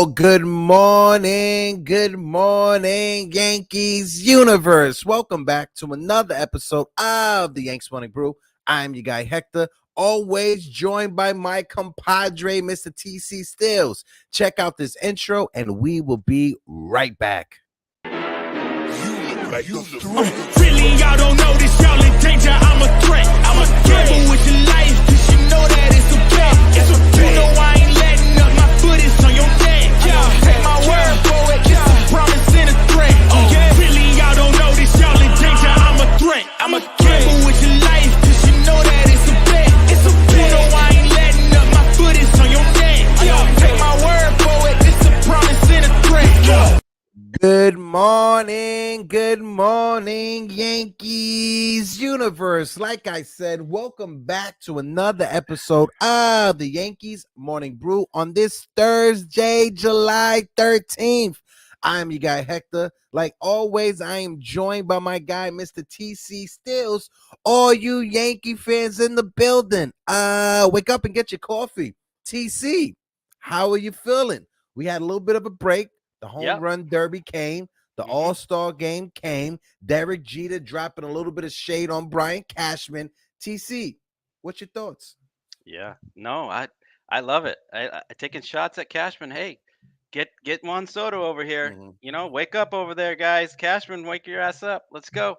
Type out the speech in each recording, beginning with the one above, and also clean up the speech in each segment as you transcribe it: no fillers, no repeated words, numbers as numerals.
Good morning, Yankees universe. Welcome back to another episode of the Yankees Morning Brew. I'm your guy, Hector, always joined by my compadre, Mr. TC Stills. Check out this intro, and we will be right back. Really, y'all don't know this, y'all in danger, I'm a threat. I'm a gamble with your life, cause you know that it's okay. It's okay. You know I ain't letting up, my foot is on your neck. Take my word for it, it's a promise and a threat. Really, y'all don't know this, y'all in danger, I'm a threat. I'm a gamble with your life, cause you know that it's a bet. It's okay. You know I ain't letting up, my foot is on your neck. Take my word for it, it's a promise and a threat. Good morning, Yankees universe. Like I said, welcome back to another episode of the Yankees Morning Brew on this Thursday, July 13th. I'm your guy, Hector. Like always, I am joined by my guy, Mr. TC Stills. All you Yankee fans in the building, wake up and get your coffee. TC, how are you feeling? We had a little bit of a break. The home run derby came. The All-Star game came. Derek Jeter dropping a little bit of shade on Brian Cashman. TC, what's your thoughts? Yeah, no, I love it. I taking shots at Cashman. Hey, get Juan Soto over here. You know, wake up over there, guys. Cashman, wake your ass up. Let's go.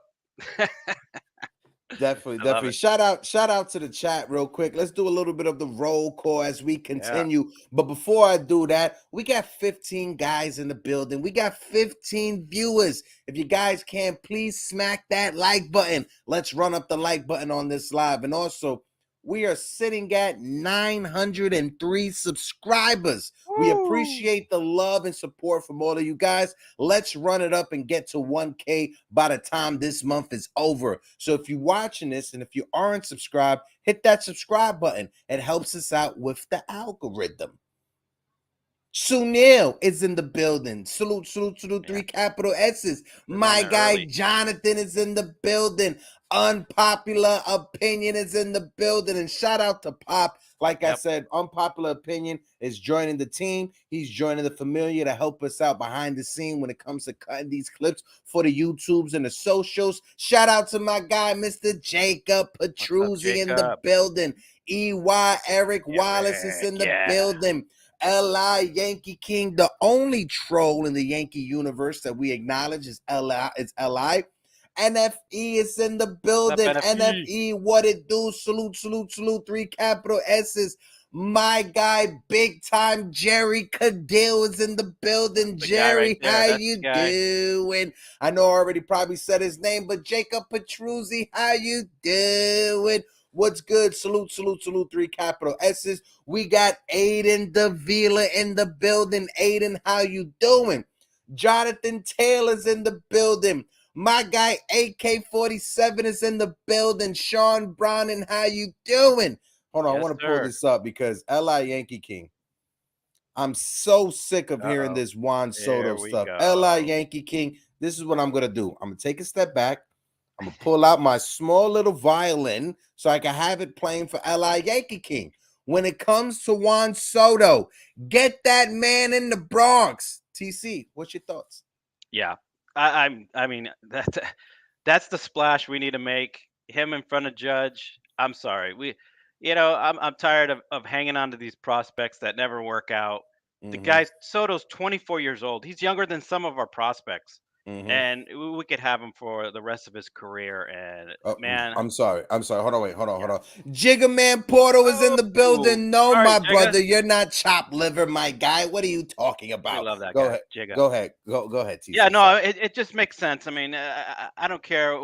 Definitely. Shout out to the chat real quick. Let's do a little bit of the roll call as we continue. Yeah. But before I do that, we got 15 guys in the building. We got 15 viewers. If you guys can, please smack that like button. Let's run up the like button on this live. And also, we are sitting at 903 subscribers. Woo! We appreciate the love and support from all of you guys. Let's run it up and get to 1K by the time this month is over. So if you're watching this and if you aren't subscribed, hit that subscribe button. It helps us out with the algorithm. Sunil is in the building. Salute, 3 capital S's. My guy early. Jonathan is in the building. Unpopular Opinion is in the building. And shout out to Pop. Like I said, Unpopular Opinion is joining the team. He's joining the familiar to help us out behind the scene when it comes to cutting these clips for the YouTubes and the socials. Shout out to my guy, Mr. Jacob Petruzzi in the building. EY Eric Wallace is in the building. LI Yankee King, the only troll in the Yankee universe that we acknowledge is LI. It's LI. NFE is in the building. NFE, what it do? Salute, 3 capital S's. My guy, big time Jerry Cadill is in the building. Jerry, how you doing? I know I already probably said his name, but Jacob Petruzzi, how you doing? What's good? Salute, 3 capital S's. We got Aiden Davila in the building. Aiden, how you doing? Jonathan Taylor's in the building. My guy AK-47 is in the building. Sean Browning, how you doing? Hold on, I want to pull this up because LI Yankee King. I'm so sick of hearing this Juan Soto stuff. LI Yankee King, this is what I'm going to do. I'm going to take a step back. I'm going to pull out my small little violin so I can have it playing for LI Yankee King. When it comes to Juan Soto, get that man in the Bronx. TC, what's your thoughts? Yeah, I mean, that's the splash we need to make. Him in front of Judge. I'm sorry. I'm tired of hanging on to these prospects that never work out. The guy, Soto's 24 years old. He's younger than some of our prospects. And we could have him for the rest of his career. And man, I'm sorry. Hold on. Jigga Man Porto is in the building. No, my brother, you're not chopped liver, my guy. What are you talking about? I love that guy. Jigga. Go ahead. TC. Yeah, no, it just makes sense. I mean, I don't care.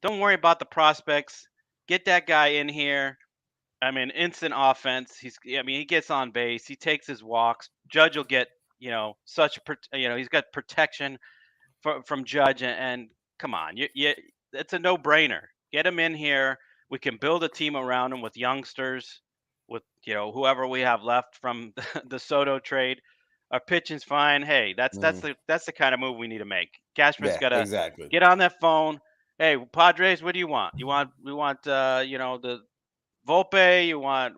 Don't worry about the prospects. Get that guy in here. I mean, instant offense. He gets on base. He takes his walks. Judge will get, he's got protection from Judge, and come on, it's a no-brainer. Get him in here. We can build a team around him with youngsters, with whoever we have left from the Soto trade. Our pitching's fine. Hey, that's the kind of move we need to make. Cashman's got to get on that phone. Hey, Padres, what do you want? We want the Volpe. You want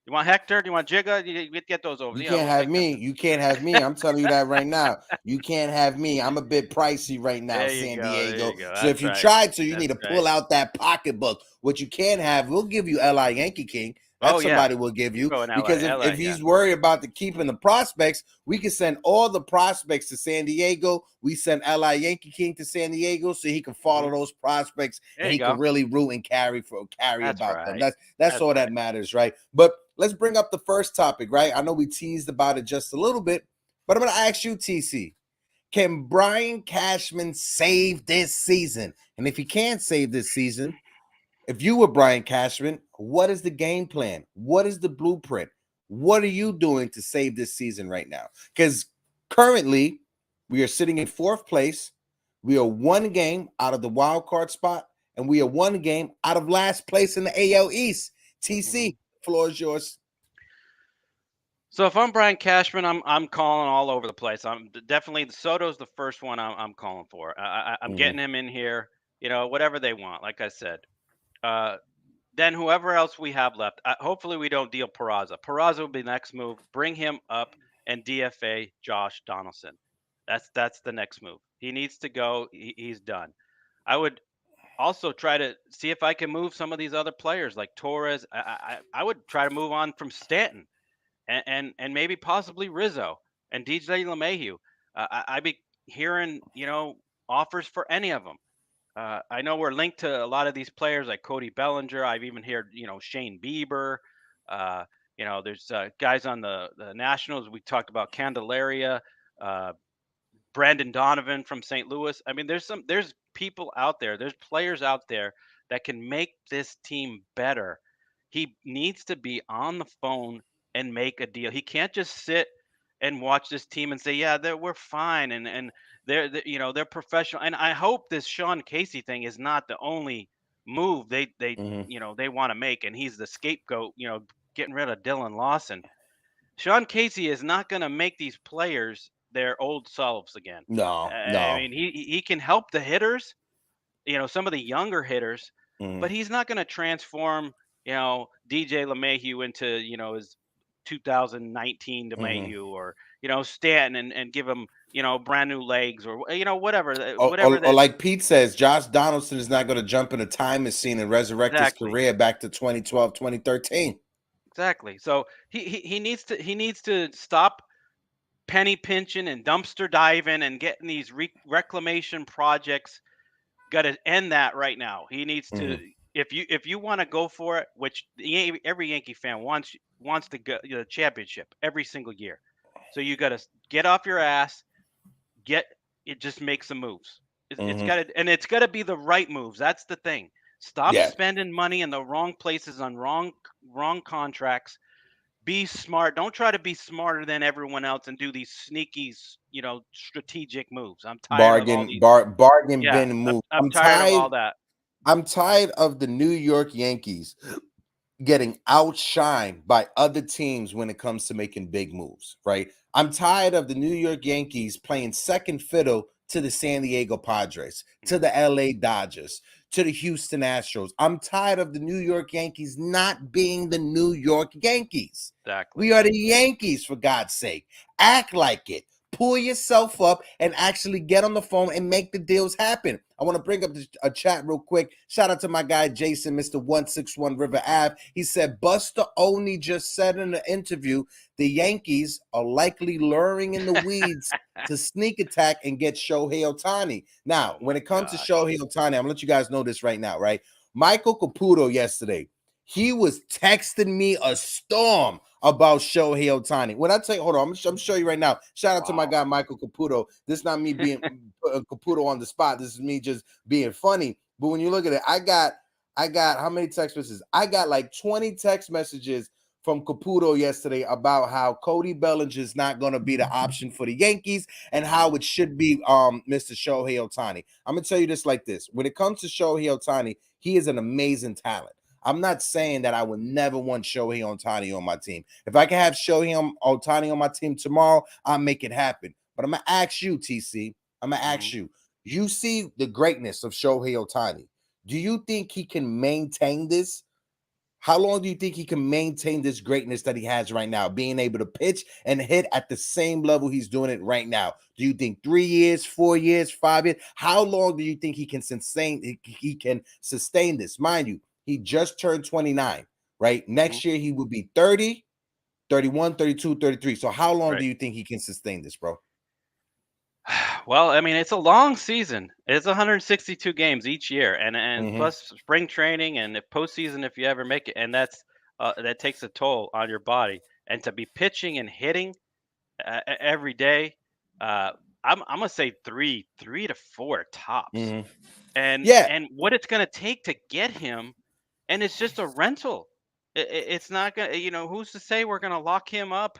You want Hector? Do you want Jigga? You get those over. You Yeah, can't we'll have take them. me. You can't have me. I'm telling you that right now. You can't have me. I'm a bit pricey right now, There you San go. There Diego. you go. So if That's you right. try to, you That's need to right. pull out that pocketbook. What you can't have, we'll give you LI Yankee King. Oh That's yeah. somebody will give you. Go in Because LA. if Yeah. he's worried about the keeping the prospects, we can send all the prospects to San Diego. We send LI Yankee King to San Diego so he can follow those prospects There and you he can go. really root and carry That's about them. right. That's That's all right. that matters, right? But let's bring up the first topic, right? I know we teased about it just a little bit, but I'm going to ask you, TC, can Brian Cashman save this season? And if he can't save this season, if you were Brian Cashman, what is the game plan? What is the blueprint? What are you doing to save this season right now? Because currently we are sitting in fourth place. We are one game out of the wild card spot, and we are one game out of last place in the AL East. TC, floor is yours. So if I'm Brian Cashman, I'm calling all over the place. I'm definitely Soto's the first one I'm calling for. I'm getting him in here. Whatever they want. Like I said, then whoever else we have left. Hopefully we don't deal Peraza. Peraza will be the next move. Bring him up and DFA Josh Donaldson. That's the next move. He needs to go. He's done. I would also try to see if I can move some of these other players like Torres. I would try to move on from Stanton and maybe possibly Rizzo and DJ LeMahieu. I'd be hearing offers for any of them. I know we're linked to a lot of these players like Cody Bellinger. I've even heard Shane Bieber. Uh, there's guys on the Nationals. We talked about Candelaria, uh, Brandon Donovan from St. Louis. I mean, there's people out there, there's players out there that can make this team better. He needs to be on the phone and make a deal. He can't just sit and watch this team and say, "Yeah, we're fine," and they're professional. And I hope this Sean Casey thing is not the only move they want to make, and he's the scapegoat. Getting rid of Dylan Lawson. Sean Casey is not going to make these players their old selves again. No, I no. mean, he can help the hitters, some of the younger hitters, but he's not going to transform, DJ LeMahieu into, his 2019 LeMahieu or, Stanton and give him, brand new legs or, whatever, whatever Or that. like Pete says, Josh Donaldson is not going to jump in a time machine and resurrect his Exactly. career back to 2012, 2013. Exactly. So he needs to stop penny pinching and dumpster diving and getting these reclamation projects. Got to end that right now. He needs to. If you want to go for it, which every Yankee fan wants to go the championship every single year, so you got to get off your ass. Just make some moves. It's got to, and it's got to be the right moves. That's the thing. Stop Yeah. spending money in the wrong places on wrong contracts. Be smart. Don't try to be smarter than everyone else and do these sneaky, strategic moves. I'm tired of all these. Bargain Yeah, bin move. I'm tired of all that. I'm tired of the New York Yankees getting outshined by other teams when it comes to making big moves, right? I'm tired of the New York Yankees playing second fiddle to the San Diego Padres, to the LA Dodgers, to the Houston Astros. I'm tired of the New York Yankees not being the New York Yankees. Exactly. We are the Yankees, for God's sake. Act like it. Pull yourself up and actually get on the phone and make the deals happen. I want to bring up a chat real quick. Shout out to my guy, Jason, Mr. 161 River Ave. He said, Buster Olney just said in an interview, the Yankees are likely luring in the weeds to sneak attack and get Shohei Otani. Now, when it comes to Shohei Otani, I'm going to let you guys know this right now, right? Michael Caputo yesterday, he was texting me a storm about Shohei Otani. When I tell you, hold on, I'm show you right now. Shout out to my guy Michael Caputo. This is not me being Caputo on the spot. This is me just being funny. But when you look at it, I got how many text messages? I got like 20 text messages from Caputo yesterday about how Cody Bellinger is not going to be the option for the Yankees and how it should be Mr. Shohei Otani. I'm going to tell you this like this. When it comes to Shohei Otani, he is an amazing talent. I'm not saying that I would never want Shohei Otani on my team. If I can have Shohei Otani on my team tomorrow, I'll make it happen. But I'm going to ask you, TC. I'm going to ask you. You see the greatness of Shohei Otani. Do you think he can maintain this How long do you think he can maintain this greatness that he has right now, being able to pitch and hit at the same level he's doing it right now? Do you think 3 years, 4 years, 5 years? How long do you think he can sustain this? Mind you, he just turned 29, right? Next year he will be 30, 31, 32, 33. So how long do you think he can sustain this, bro? Well, I mean, it's a long season. It's 162 games each year, and plus spring training and if postseason if you ever make it, and that takes a toll on your body. And to be pitching and hitting every day, I'm gonna say three to four tops. And what it's gonna take to get him, and it's just a rental. It's not gonna, who's to say we're gonna lock him up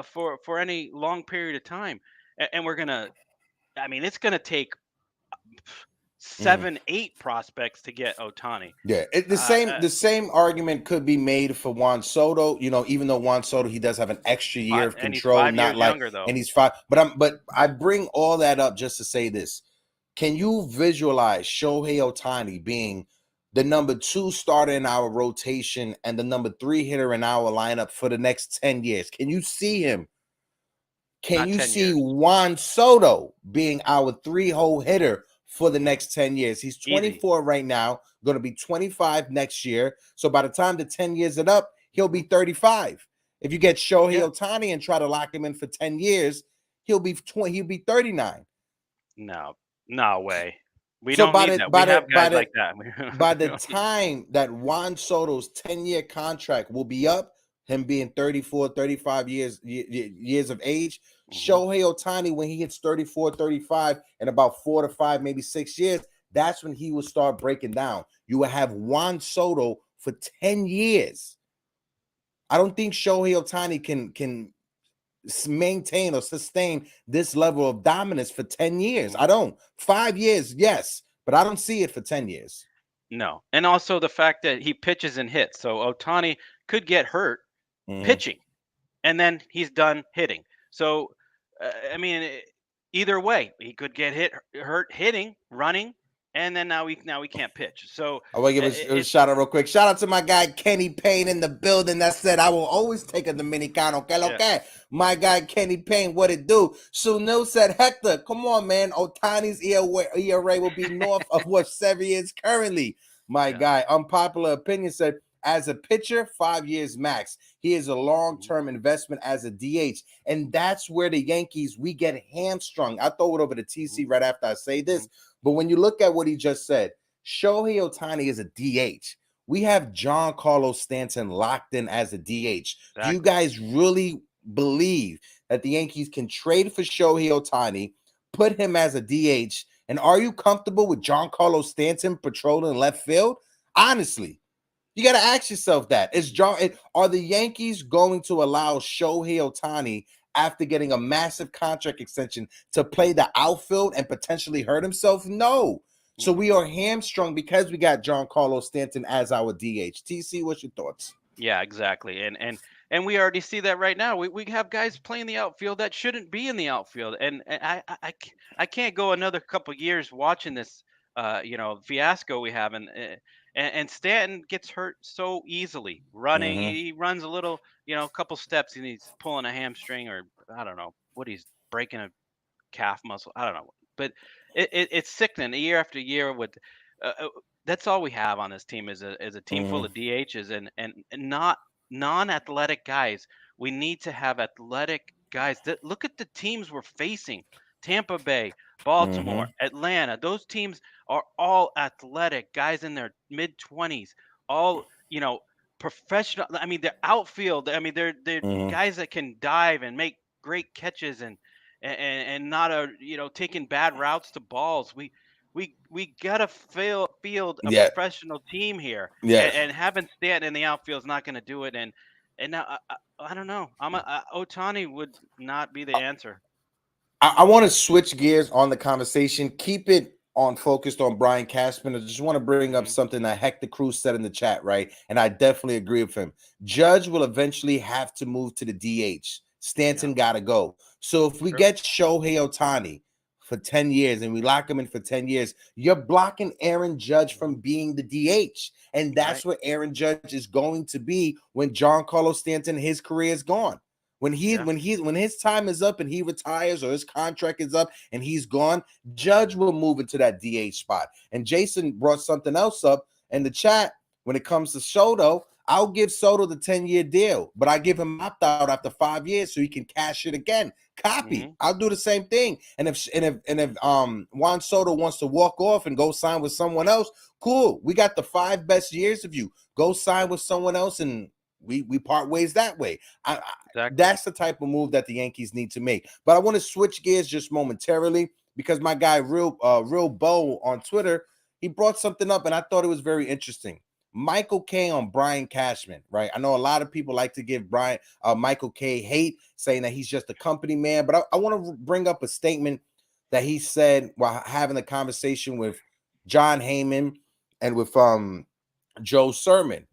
for any long period of time, and we're gonna. I mean, it's going to take 7, 8 prospects to get Otani. Yeah, the same argument could be made for Juan Soto. Even though Juan Soto, he does have an extra year of control, and he's 5 years younger, though. And he's 5. But I bring all that up just to say this: can you visualize Shohei Otani being the number 2 starter in our rotation and the number 3 hitter in our lineup for the next 10 years? Can you see him? Can you see Juan Soto being our 3-hole hitter for the next 10 years? He's 24 right now, going to be 25 next year. So by the time the 10 years is up, he'll be 35. If you get Shohei Otani and try to lock him in for 10 years, he'll be 39. No way. We don't need that. We have guys like that. By the time that Juan Soto's 10-year contract will be up, him being 34, 35 years of age, Shohei Otani, when he hits 34, 35 in about 4 to 5, maybe 6 years, that's when he will start breaking down. You will have Juan Soto for 10 years. I don't think Shohei Otani can maintain or sustain this level of dominance for 10 years. I don't. 5 years, yes, but I don't see it for 10 years. No. And also the fact that he pitches and hits. So Otani could get hurt pitching, and then he's done hitting. So, I mean, either way, he could get hurt hitting, running, and then now we can't pitch. So I want to give a shout out real quick. Shout out to my guy Kenny Payne in the building that said I will always take a Dominicano. Okay. My guy Kenny Payne, what it do? Sunil said, Hector, come on, man. Otani's ERA will be north of what 7 years currently. My guy, unpopular opinion, said, as a pitcher, 5 years max. He is a long-term investment as a DH. And that's where the Yankees, we get hamstrung. I throw it over to TC right after I say this. But when you look at what he just said, Shohei Otani is a DH. We have Giancarlo Stanton locked in as a DH. Exactly. Do you guys really believe that the Yankees can trade for Shohei Otani, put him as a DH, and are you comfortable with Giancarlo Stanton patrolling left field? Honestly. You got to ask yourself that. Are the Yankees going to allow Shohei Otani, after getting a massive contract extension, to play the outfield and potentially hurt himself? No. So we are hamstrung because we got Giancarlo Stanton as our DH. TC, what's your thoughts? Yeah, exactly. And we already see that right now. We have guys playing the outfield that shouldn't be in the outfield. And I can't go another couple years watching this fiasco we have, and Stanton gets hurt so easily running. He runs a little, couple steps and he's pulling a hamstring, or I don't know what he's breaking, a calf muscle. I don't know, but it's sickening year after year. With that's all we have on this team is a team full of DHs and not non-athletic guys. We need to have athletic guys. Look at the teams we're facing: Tampa Bay, Baltimore, Atlanta. Those teams are all athletic guys in their mid-20s, all professional. I mean, they're outfield. I mean, they're guys that can dive and make great catches and not taking bad routes to balls. We gotta field a professional team here. And having Stanton in the outfield is not going to do it. And now I don't know. Otani would not be the answer. I want to switch gears on the conversation. Keep it focused on Brian Cashman. I just want to bring up something that Hector Cruz said in the chat, right? And I definitely agree with him. Judge will eventually have to move to the DH. Stanton got to go. So if we get Shohei Otani for 10 years and we lock him in for 10 years, you're blocking Aaron Judge from being the DH. And that's what Aaron Judge is going to be when Giancarlo Stanton, his career is gone. When his time is up and he retires or his contract is up and he's gone, Judge will move into that DH spot. And Jason brought something else up in the chat when it comes to Soto. I'll give Soto the 10-year deal, but I give him opt-out after 5 years so he can cash it again. Copy. I'll do the same thing. And if Juan Soto wants to walk off and go sign with someone else, cool. We got the 5 best years of you. Go sign with someone else and we part ways that way. Exactly. That's the type of move that the Yankees need to make. But I want to switch gears just momentarily because my guy Real Bo on Twitter, he brought something up and I thought it was very interesting. Michael Kay on Brian Cashman, right? I know a lot of people like to give Michael Kay hate, saying that he's just a company man, but I want to bring up a statement that he said while having a conversation with John Heyman and with Joe Sermon.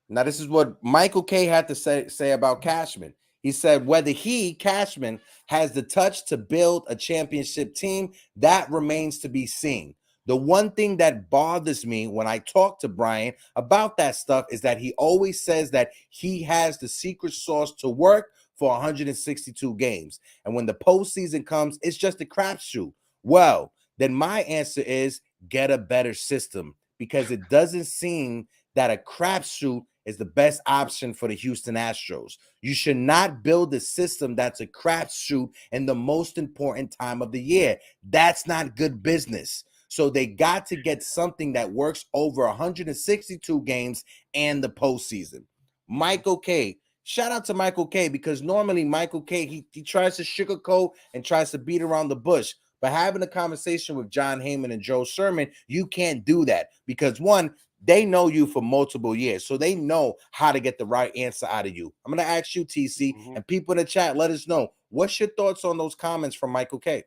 Now, this is what Michael Kay had to say about Cashman. He said, whether Cashman, has the touch to build a championship team, that remains to be seen. The one thing that bothers me when I talk to Brian about that stuff is that he always says that he has the secret sauce to work for 162 games. And when the postseason comes, it's just a crapshoot. Well, then my answer is get a better system, because it doesn't seem that a crapshoot is the best option for the Houston Astros. You should not build a system that's a crapshoot in the most important time of the year. That's not good business. So they got to get something that works over 162 games and the postseason. Michael Kay. Shout out to Michael Kay, because normally Michael Kay, he tries to sugarcoat and tries to beat around the bush. But having a conversation with John Heyman and Joe Sermon, you can't do that because, one, they know you for multiple years, so they know how to get the right answer out of you. I'm going to ask you, TC, and people in the chat, let us know. What's your thoughts on those comments from Michael Kay?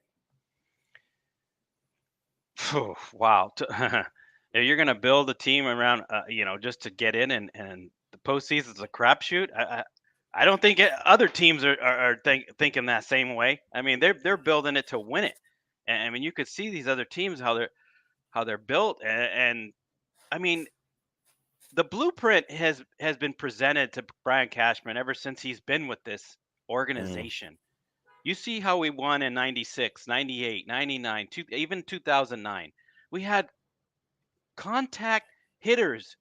Oh, wow. If you're going to build a team around, just to get in and the postseason is a crapshoot, I don't think other teams are thinking that same way. I mean, they're building it to win it. And I mean, you could see these other teams, how they're built. And I mean, the blueprint has been presented to Brian Cashman ever since he's been with this organization. You see how we won in 96, 98, 99, even 2009. We had contact hitters.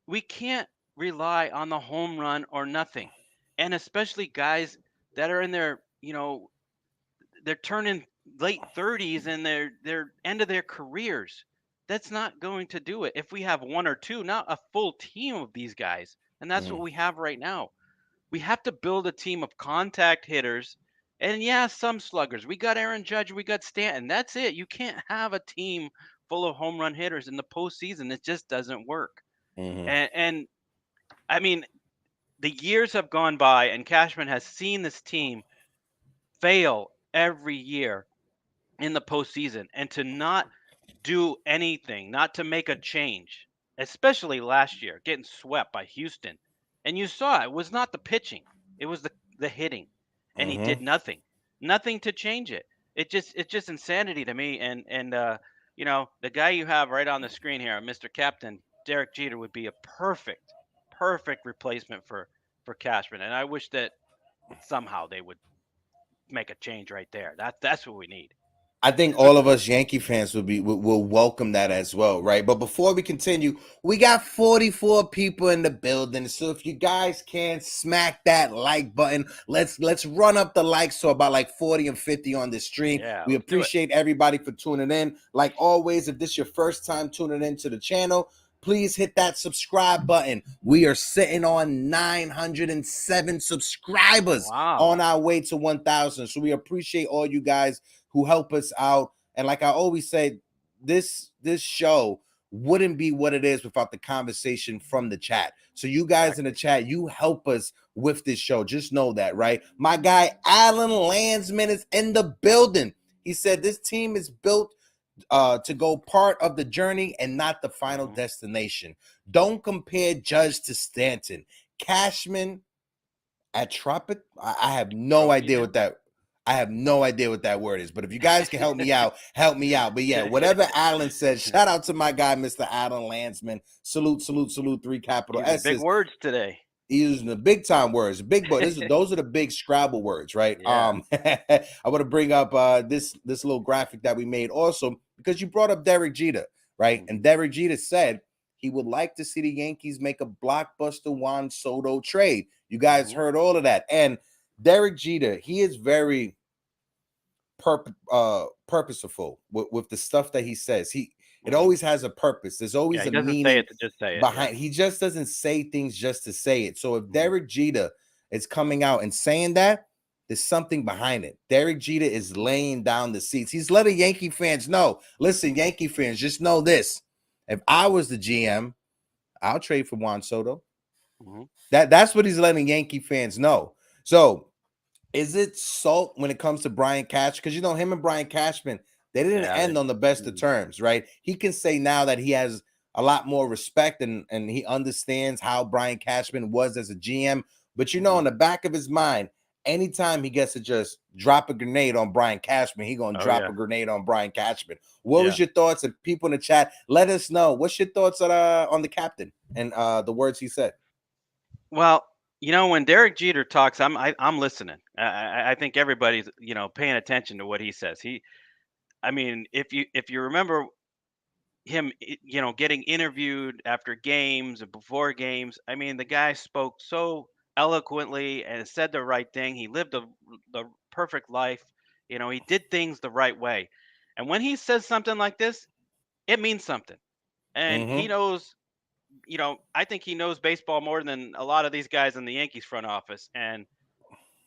We can't rely on the home run or nothing. And especially guys that are in their, they're turning late 30s and they're end of their careers. That's not going to do it. If we have one or two, not a full team of these guys. And that's what we have right now. We have to build a team of contact hitters. And yeah, some sluggers. We got Aaron Judge, we got Stanton. That's it. You can't have a team full of home run hitters in the postseason. It just doesn't work. And I mean, the years have gone by, and Cashman has seen this team fail every year in the postseason, and to not do anything, not to make a change, especially last year, getting swept by Houston. And you saw it was not the pitching, it was the hitting. And he did nothing to change it. It's just insanity to me. And the guy you have right on the screen here, Mr. Captain, Derek Jeter, would be a perfect replacement for Cashman. And I wish that somehow they would make a change right there. That's what we need. I think all of us Yankee fans will welcome that as well, right? But before we continue, we got 44 people in the building. So if you guys can smack that like button, let's run up the likes to about like 40 and 50 on the stream. Yeah, we appreciate everybody for tuning in. Like always, if this is your first time tuning into the channel, please hit that subscribe button. We are sitting on 907 subscribers on our way to 1,000. So we appreciate all you guys who help us out. And like I always say, this show wouldn't be what it is without the conversation from the chat. So you guys in the chat, you help us with this show. Just know that, right? My guy Alan Landsman is in the building. He said this team is built to go part of the journey and not the final destination. Don't compare Judge to Stanton. Cashman at Tropic, I have no idea what that. I have no idea what that word is, but if you guys can help me out, help me out. But yeah, whatever Alan said, shout out to my guy, Mr. Alan Landsman. Salute, salute, salute, 3 capital Using S's. big words today. Using the big time words, big boy. Those are the big Scrabble words, right? Yeah. I want to bring up this little graphic that we made also because you brought up Derek Jeter, right? And Derek Jeter said he would like to see the Yankees make a blockbuster Juan Soto trade. You guys heard all of that. And Derek Jeter, he is very purposeful with the stuff that he says. It always has a purpose. There's always a meaning say it to just say it, behind. He just doesn't say things just to say it. So if Derek Jeter is coming out and saying that, there's something behind it. Derek Jeter is laying down the seats. He's letting Yankee fans know, listen, Yankee fans, just know this. If I was the GM, I'll trade for Juan Soto. That's what he's letting Yankee fans know. So is it salt when it comes to Brian Cash? Because, you know, him and Brian Cashman, they didn't end on the best of terms, right? He can say now that he has a lot more respect and he understands how Brian Cashman was as a GM. But, you know, in the back of his mind, anytime he gets to just drop a grenade on Brian Cashman, he's going to drop a grenade on Brian Cashman. What was your thoughts? And people in the chat, let us know. What's your thoughts on the captain and the words he said? Well, you know, when Derek Jeter talks, I'm listening. I think everybody's, you know, paying attention to what he says. I mean, if you remember him, you know, getting interviewed after games and before games, I mean, the guy spoke so eloquently and said the right thing. He lived the perfect life. You know, he did things the right way. And when he says something like this, it means something. And he knows, you know, I think he knows baseball more than a lot of these guys in the Yankees front office. And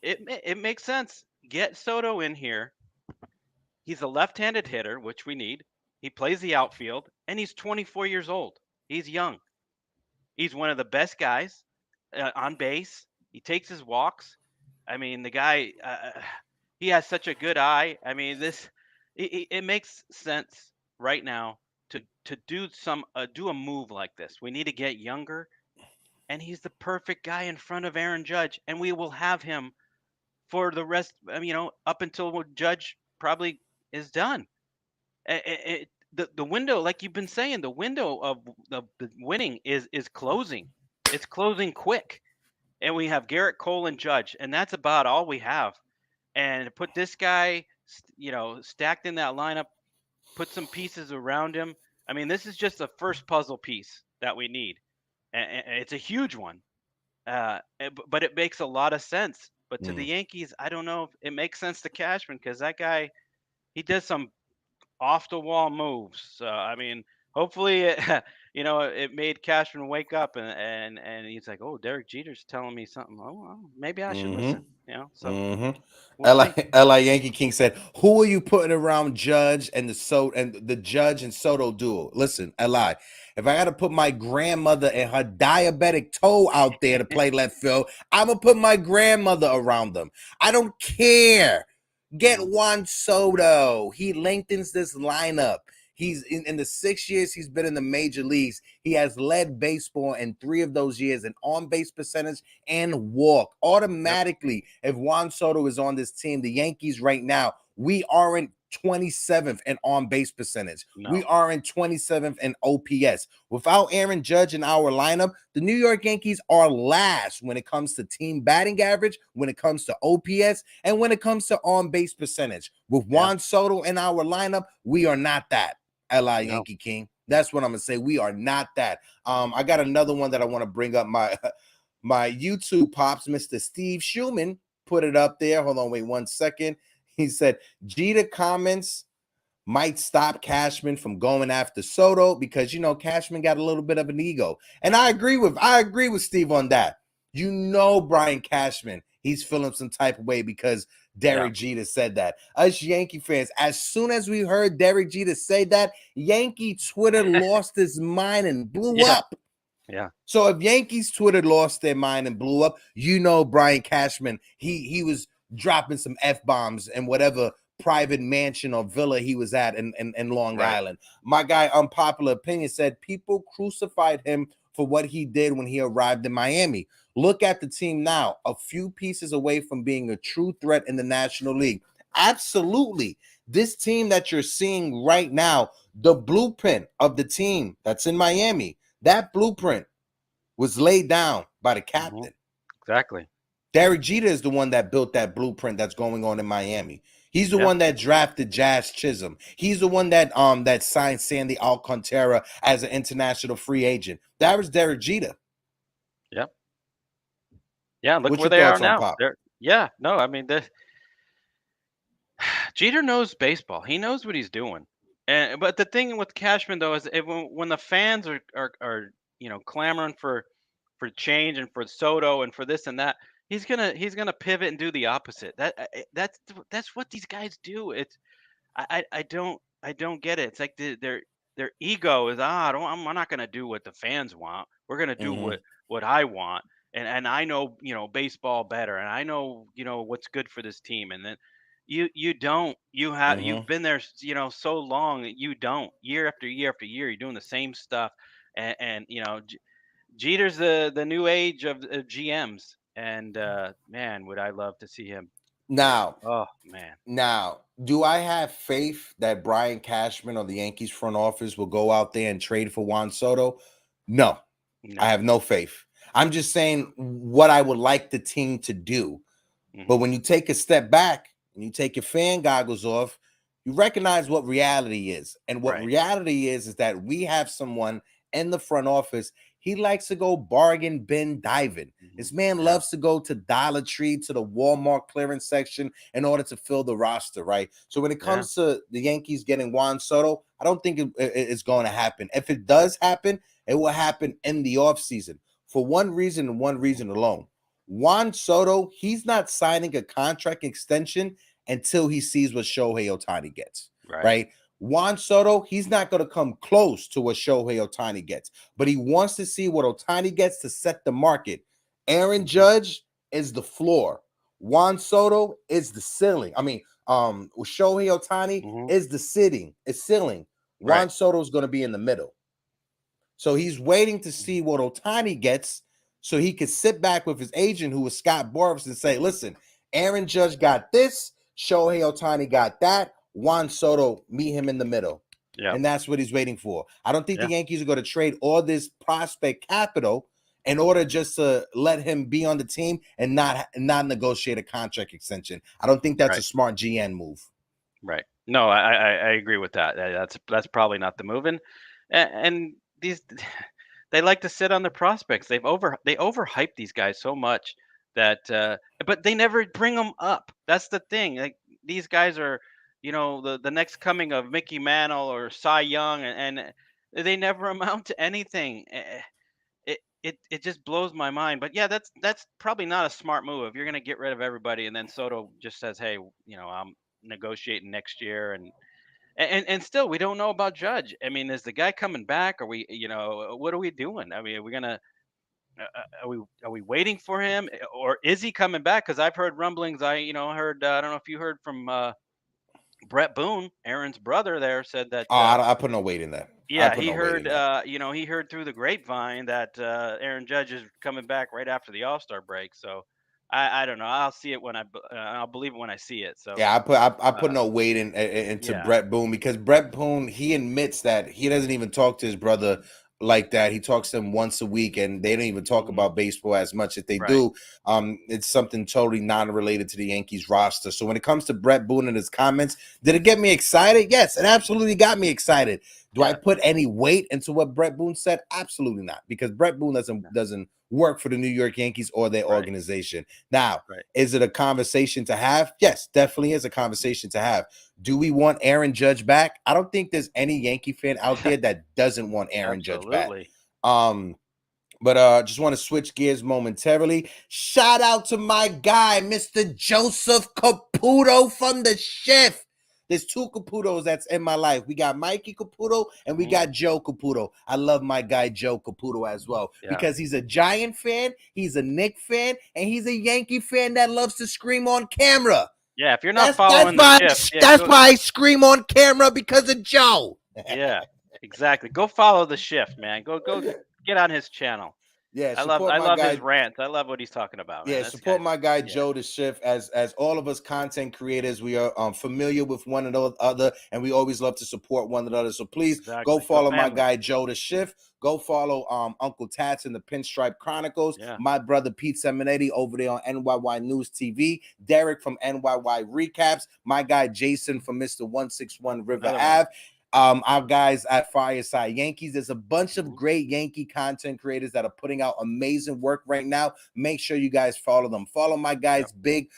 it makes sense. Get Soto in here. He's a left-handed hitter, which we need. He plays the outfield, and he's 24 years old. He's young. He's one of the best guys on base. He takes his walks. I mean, the guy, he has such a good eye. I mean, it makes sense right now to do a move like this. We need to get younger, and he's the perfect guy in front of Aaron Judge, and we will have him for the rest. You know, up until Judge probably is done. The window, like you've been saying, the window of the winning is closing. It's closing quick, and we have Garrett Cole and Judge, and that's about all we have. And to put this guy, you know, stacked in that lineup, put some pieces around him. I mean, this is just the first puzzle piece that we need, and it's a huge one. But it makes a lot of sense. But to the Yankees, I don't know if it makes sense to Cashman because that guy, he does some off the wall moves. I mean, hopefully, you know, it made Cashman wake up and he's like, oh, Derek Jeter's telling me something. Oh, well, maybe I should listen. You know, so LI Yankee King said, who are you putting around Judge and the Judge and Soto duo? Listen, LI, if I got to put my grandmother and her diabetic toe out there to play left field, I'm gonna put my grandmother around them. I don't care. Get Juan Soto. He lengthens this lineup. He's in the 6 years he's been in the major leagues. He has led baseball in 3 of those years in on-base percentage and walk. Automatically, if Juan Soto is on this team, the Yankees right now, we aren't 27th in on-base percentage. No. We are in 27th in OPS. Without Aaron Judge in our lineup, the New York Yankees are last when it comes to team batting average, when it comes to OPS, and when it comes to on-base percentage. With Juan Soto in our lineup, we are not that. LI Yankee King. That's what I'm gonna say. We are not that. I got another one that I want to bring up. My YouTube pops, Mr. Steve Schumann, put it up there. Hold on, wait 1 second. He said Jeter comments might stop Cashman from going after Soto because, you know, Cashman got a little bit of an ego. And I agree with Steve on that. You know, Brian Cashman, he's feeling some type of way because Derek Jeter said that. Us Yankee fans, as soon as we heard Derek Jeter say that, Yankee Twitter lost his mind and blew up. Yeah. So if Yankees Twitter lost their mind and blew up, you know, Brian Cashman, he was dropping some F-bombs in whatever private mansion or villa he was at in Long Island. My guy, Unpopular Opinion, said people crucified him for what he did when he arrived in Miami. Look at the team now, a few pieces away from being a true threat in the National League. Absolutely. This team that you're seeing right now, the blueprint of the team that's in Miami, that blueprint was laid down by the captain. Exactly. Derek Jeter is the one that built that blueprint that's going on in Miami. He's the one that drafted Jazz Chisholm. He's the one that signed Sandy Alcantara as an international free agent. That was Derek Jeter. Yep. Yeah, look What's where your they are thoughts on now. Pop? No, I mean, Jeter knows baseball. He knows what he's doing. But the thing with Cashman though is when the fans are clamoring for change and for Soto and for this and that, he's gonna pivot and do the opposite. That's what these guys do. It's I don't get it. It's like their ego is I'm not gonna do what the fans want. We're gonna do what I want. And I know baseball better, and I know what's good for this team. And then you don't. You've been there so long that you don't. Year after year after year, you're doing the same stuff. And Jeter's the new age of GMs. And man, would I love to see him. Now, Oh man. Now, do I have faith that Brian Cashman or the Yankees front office will go out there and trade for Juan Soto? No, I have no faith. I'm just saying what I would like the team to do. But when you take a step back and you take your fan goggles off, you recognize what reality is. And what reality is that we have someone in the front office. He likes to go bargain bin diving. This man loves to go to Dollar Tree, to the Walmart clearance section in order to fill the roster, right? So when it comes to the Yankees getting Juan Soto, I don't think it's going to happen. If it does happen, it will happen in the offseason for one reason and one reason alone. Juan Soto, he's not signing a contract extension until he sees what Shohei Otani gets, right? Juan Soto, he's not going to come close to what Shohei Otani gets, but he wants to see what Otani gets to set the market. Aaron Judge is the floor. Juan Soto is the ceiling. I mean, Shohei Otani is the ceiling. Juan Soto is going to be in the middle. So he's waiting to see what Otani gets so he could sit back with his agent, who was Scott Boras, and say, listen, Aaron Judge got this, Shohei Otani got that. Juan Soto, meet him in the middle. And that's what he's waiting for. I don't think the Yankees are going to trade all this prospect capital in order just to let him be on the team and not negotiate a contract extension. I don't think that's a smart GM move. Right. No, I agree with that. That's probably not the move. And these they like to sit on the prospects. They overhype these guys so much that but they never bring them up. That's the thing. Like these guys are the next coming of Mickey Mantle or Cy Young, and they never amount to anything. It just blows my mind. But yeah, that's probably not a smart move. If you're going to get rid of everybody, and then Soto just says, hey, I'm negotiating next year, and still we don't know about Judge. I mean, is the guy coming back? Are we, what are we doing? I mean, are we gonna? Are we waiting for him, or is he coming back? Because I've heard rumblings. I heard. I don't know if you heard from. Brett Boone, Aaron's brother, there said that. I put no weight in that. Yeah, he heard. He heard through the grapevine that Aaron Judge is coming back right after the All-Star break. So I don't know. I'll see it when I'll believe it when I see it. So yeah, I put no weight into Brett Boone, because Brett Boone, he admits that he doesn't even talk to his brother like that. He talks to him once a week, and they don't even talk about baseball as much. If they do, it's something totally non-related to the Yankees roster. So when it comes to Brett Boone and his comments, did it get me excited? Yes, it absolutely got me excited. Do I put any weight into what Brett Boone said? Absolutely not, because Brett Boone doesn't work for the New York Yankees or their organization. Now, is it a conversation to have? Yes, definitely is a conversation to have. Do we want Aaron Judge back? I don't think there's any Yankee fan out there that doesn't want Aaron Judge back. But just want to switch gears momentarily. Shout out to my guy, Mr. Joseph Caputo from the Shift. There's two Caputos that's in my life. We got Mikey Caputo and we got Joe Caputo. I love my guy Joe Caputo as well, because he's a Giant fan, he's a Knick fan, and he's a Yankee fan that loves to scream on camera. Yeah, if you're not following the Shift, that's why I scream on camera, because of Joe. Yeah, exactly. Go follow the Shift, man. Go get on his channel. Yeah, I love support my his guy. rants. I love what he's talking about, man. Yeah, This support guy's my guy yeah, Joe the Shift. As all of us content creators, we are familiar with one another, and we always love to support one another. So please go exactly. We're follow my family. guy Joe the Shift. Go follow Uncle Tats and the Pinstripe Chronicles. Yeah. My brother Pete Seminetti over there on NYY News TV. Derek from NYY Recaps. My guy Jason from Mr. 161 River Another one. Ave. Our guys at Fireside Yankees. There's a bunch of great Yankee content creators that are putting out amazing work right now. Make sure you guys follow them. Follow my guys, Big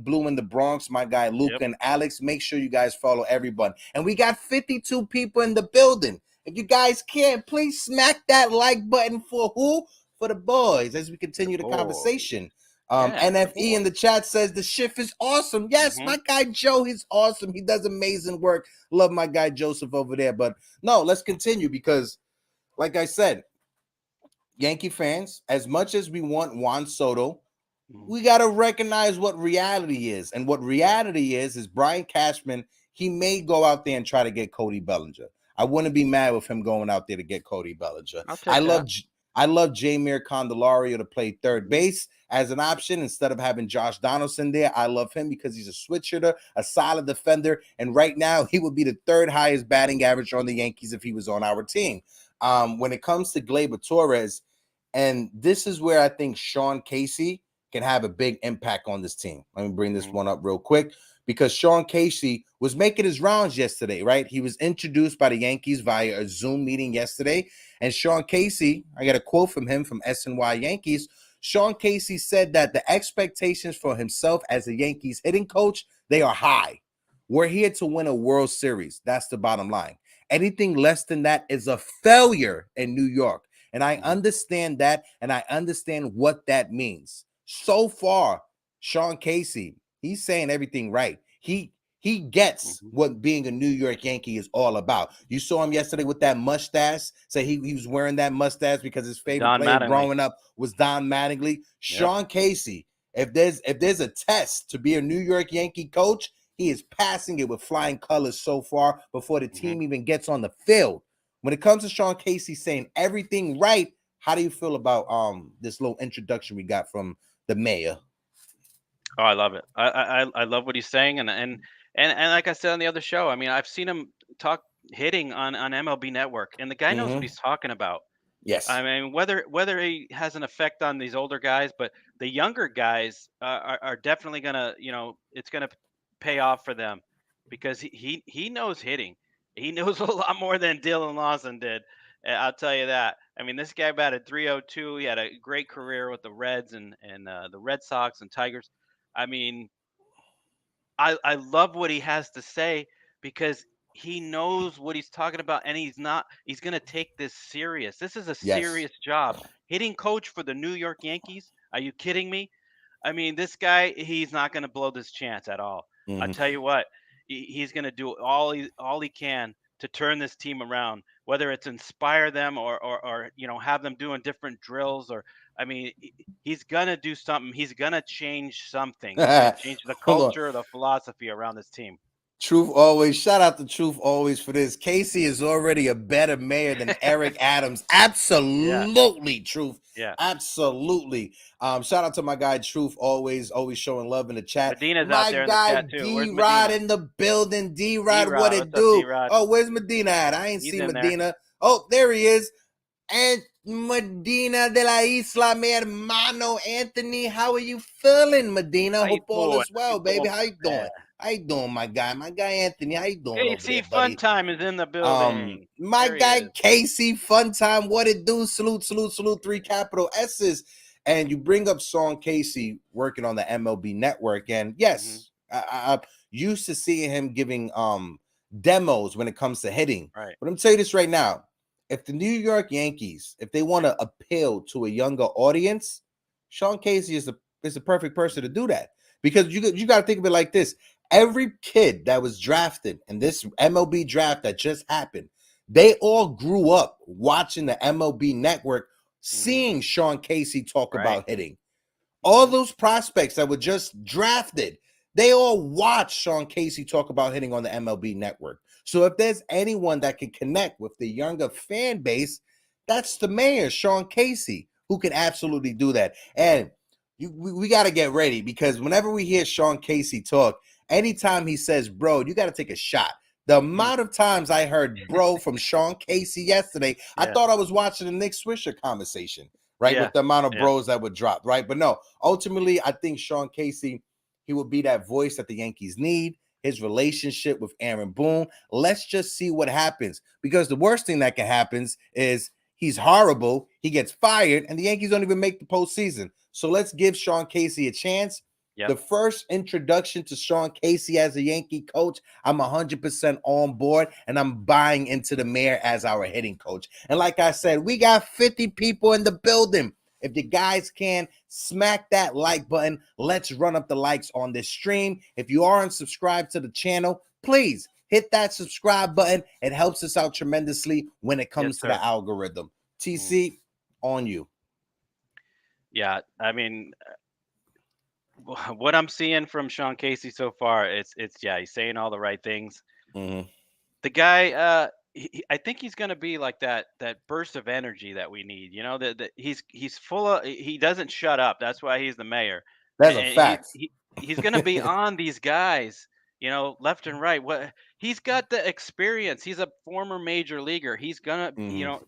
Blue in the Bronx, my guy Luke and Alex. Make sure you guys follow everyone. And we got 52 people in the building. If you guys can, please smack that like button for who? For the boys as we continue the conversation. NFE in the chat says the shift is awesome. Yes, my guy Joe, he's awesome. He does amazing work. Love my guy Joseph over there. But no, let's continue because, like I said, Yankee fans, as much as we want Juan Soto, we got to recognize what reality is. And what reality is Brian Cashman, he may go out there and try to get Cody Bellinger. I wouldn't be mad with him going out there to get Cody Bellinger. I love Jameer Candelario to play third base as an option instead of having Josh Donaldson there. I love him because he's a switch hitter, a solid defender, and right now he would be the third highest batting average on the Yankees if he was on our team. When it comes to Gleyber Torres, and this is where I think Sean Casey can have a big impact on this team. Let me bring this one up real quick because Sean Casey was making his rounds yesterday, right? He was introduced by the Yankees via a Zoom meeting yesterday. And Sean Casey, I got a quote from him from SNY Yankees. Sean Casey said that the expectations for himself as a Yankees hitting coach, they are high. We're here to win a World Series. That's the bottom line. Anything less than that is a failure in New York. And I understand that, and I understand what that means. So far, Sean Casey, he's saying everything right. He gets what being a New York Yankee is all about. You saw him yesterday with that mustache. So he was wearing that mustache because his favorite player growing up was Don Mattingly. Sean Casey, if there's a test to be a New York Yankee coach, he is passing it with flying colors so far before the team even gets on the field. When it comes to Sean Casey saying everything right, how do you feel about this little introduction we got from the mayor? Oh, I love it. I love what he's saying, and like I said on the other show, I mean, I've seen him talk hitting on MLB Network, and the guy knows what he's talking about. Yes. I mean, whether he has an effect on these older guys, but the younger guys are definitely gonna, it's gonna pay off for them because he knows hitting. He knows a lot more than Dylan Lawson did. I'll tell you that. I mean, this guy batted .302. He had a great career with the Reds and the Red Sox and Tigers. I mean, I love what he has to say because he knows what he's talking about, and he's going to take this serious. This is a serious job. Hitting coach for the New York Yankees. Are you kidding me? I mean, this guy, he's not going to blow this chance at all. I tell you what, he's going to do all he can to turn this team around, whether it's inspire them or have them doing different drills or I mean, he's going to do something. He's going to change something. He's going to change the culture or the philosophy around this team. Truth Always. Shout out to Truth Always for this. Casey is already a better mayor than Eric Adams. Absolutely, Truth. Yeah. Absolutely. Shout out to my guy Truth Always showing love in the chat. Medina's my out there in the chat too. Where's D-Rod in the building. D-Rod, what it do? Oh, where's Medina at? I ain't seen Medina. There. Oh, there he is. And Medina de la Isla, mi hermano Anthony. How are you feeling, Medina? Hope all is well, baby. How you doing? How you doing, my guy? My guy Anthony, how you doing? KC Fun Time is in the building. My guy Casey Fun Time, what it do? Salute, 3 capital S's. And you bring up Sean Casey working on the MLB Network. And yes, I'm used to seeing him giving demos when it comes to hitting. Right. But I'm telling you this right now. If the New York Yankees, if they want to appeal to a younger audience, Sean Casey is the perfect person to do that. Because you got to think of it like this. Every kid that was drafted in this MLB draft that just happened, they all grew up watching the MLB Network, seeing Sean Casey talk about hitting. All those prospects that were just drafted, they all watched Sean Casey talk about hitting on the MLB Network. So if there's anyone that can connect with the younger fan base, that's the mayor, Sean Casey. who can absolutely do that. And we got to get ready, because whenever we hear Sean Casey talk, anytime he says, bro, you got to take a shot. The amount of times I heard bro from Sean Casey yesterday, I thought I was watching the Nick Swisher conversation, right? With the amount of bros that would drop, right? But no, ultimately, I think Sean Casey, he will be that voice that the Yankees need. His relationship with Aaron Boone. Let's just see what happens, because the worst thing that can happen is he's horrible, he gets fired, and the Yankees don't even make the postseason. So let's give Sean Casey a chance. The first introduction to Sean Casey as a Yankee coach, I'm 100% on board, and I'm buying into the mayor as our hitting coach. And like I said, we got 50 people in the building. If you guys can, smack that like button. Let's run up the likes on this stream. If you aren't subscribed to the channel, please hit that subscribe button. It helps us out tremendously when it comes to the algorithm. TC, on you. Yeah, I mean, what I'm seeing from Sean Casey so far, it's he's saying all the right things. The guy, I think he's going to be like that burst of energy that we need. You know, that he's full of, he doesn't shut up. That's why he's the mayor. That's a fact. He's going to be on these guys, you know, left and right. What, he's got the experience. He's a former major leaguer. He's gonna, you know,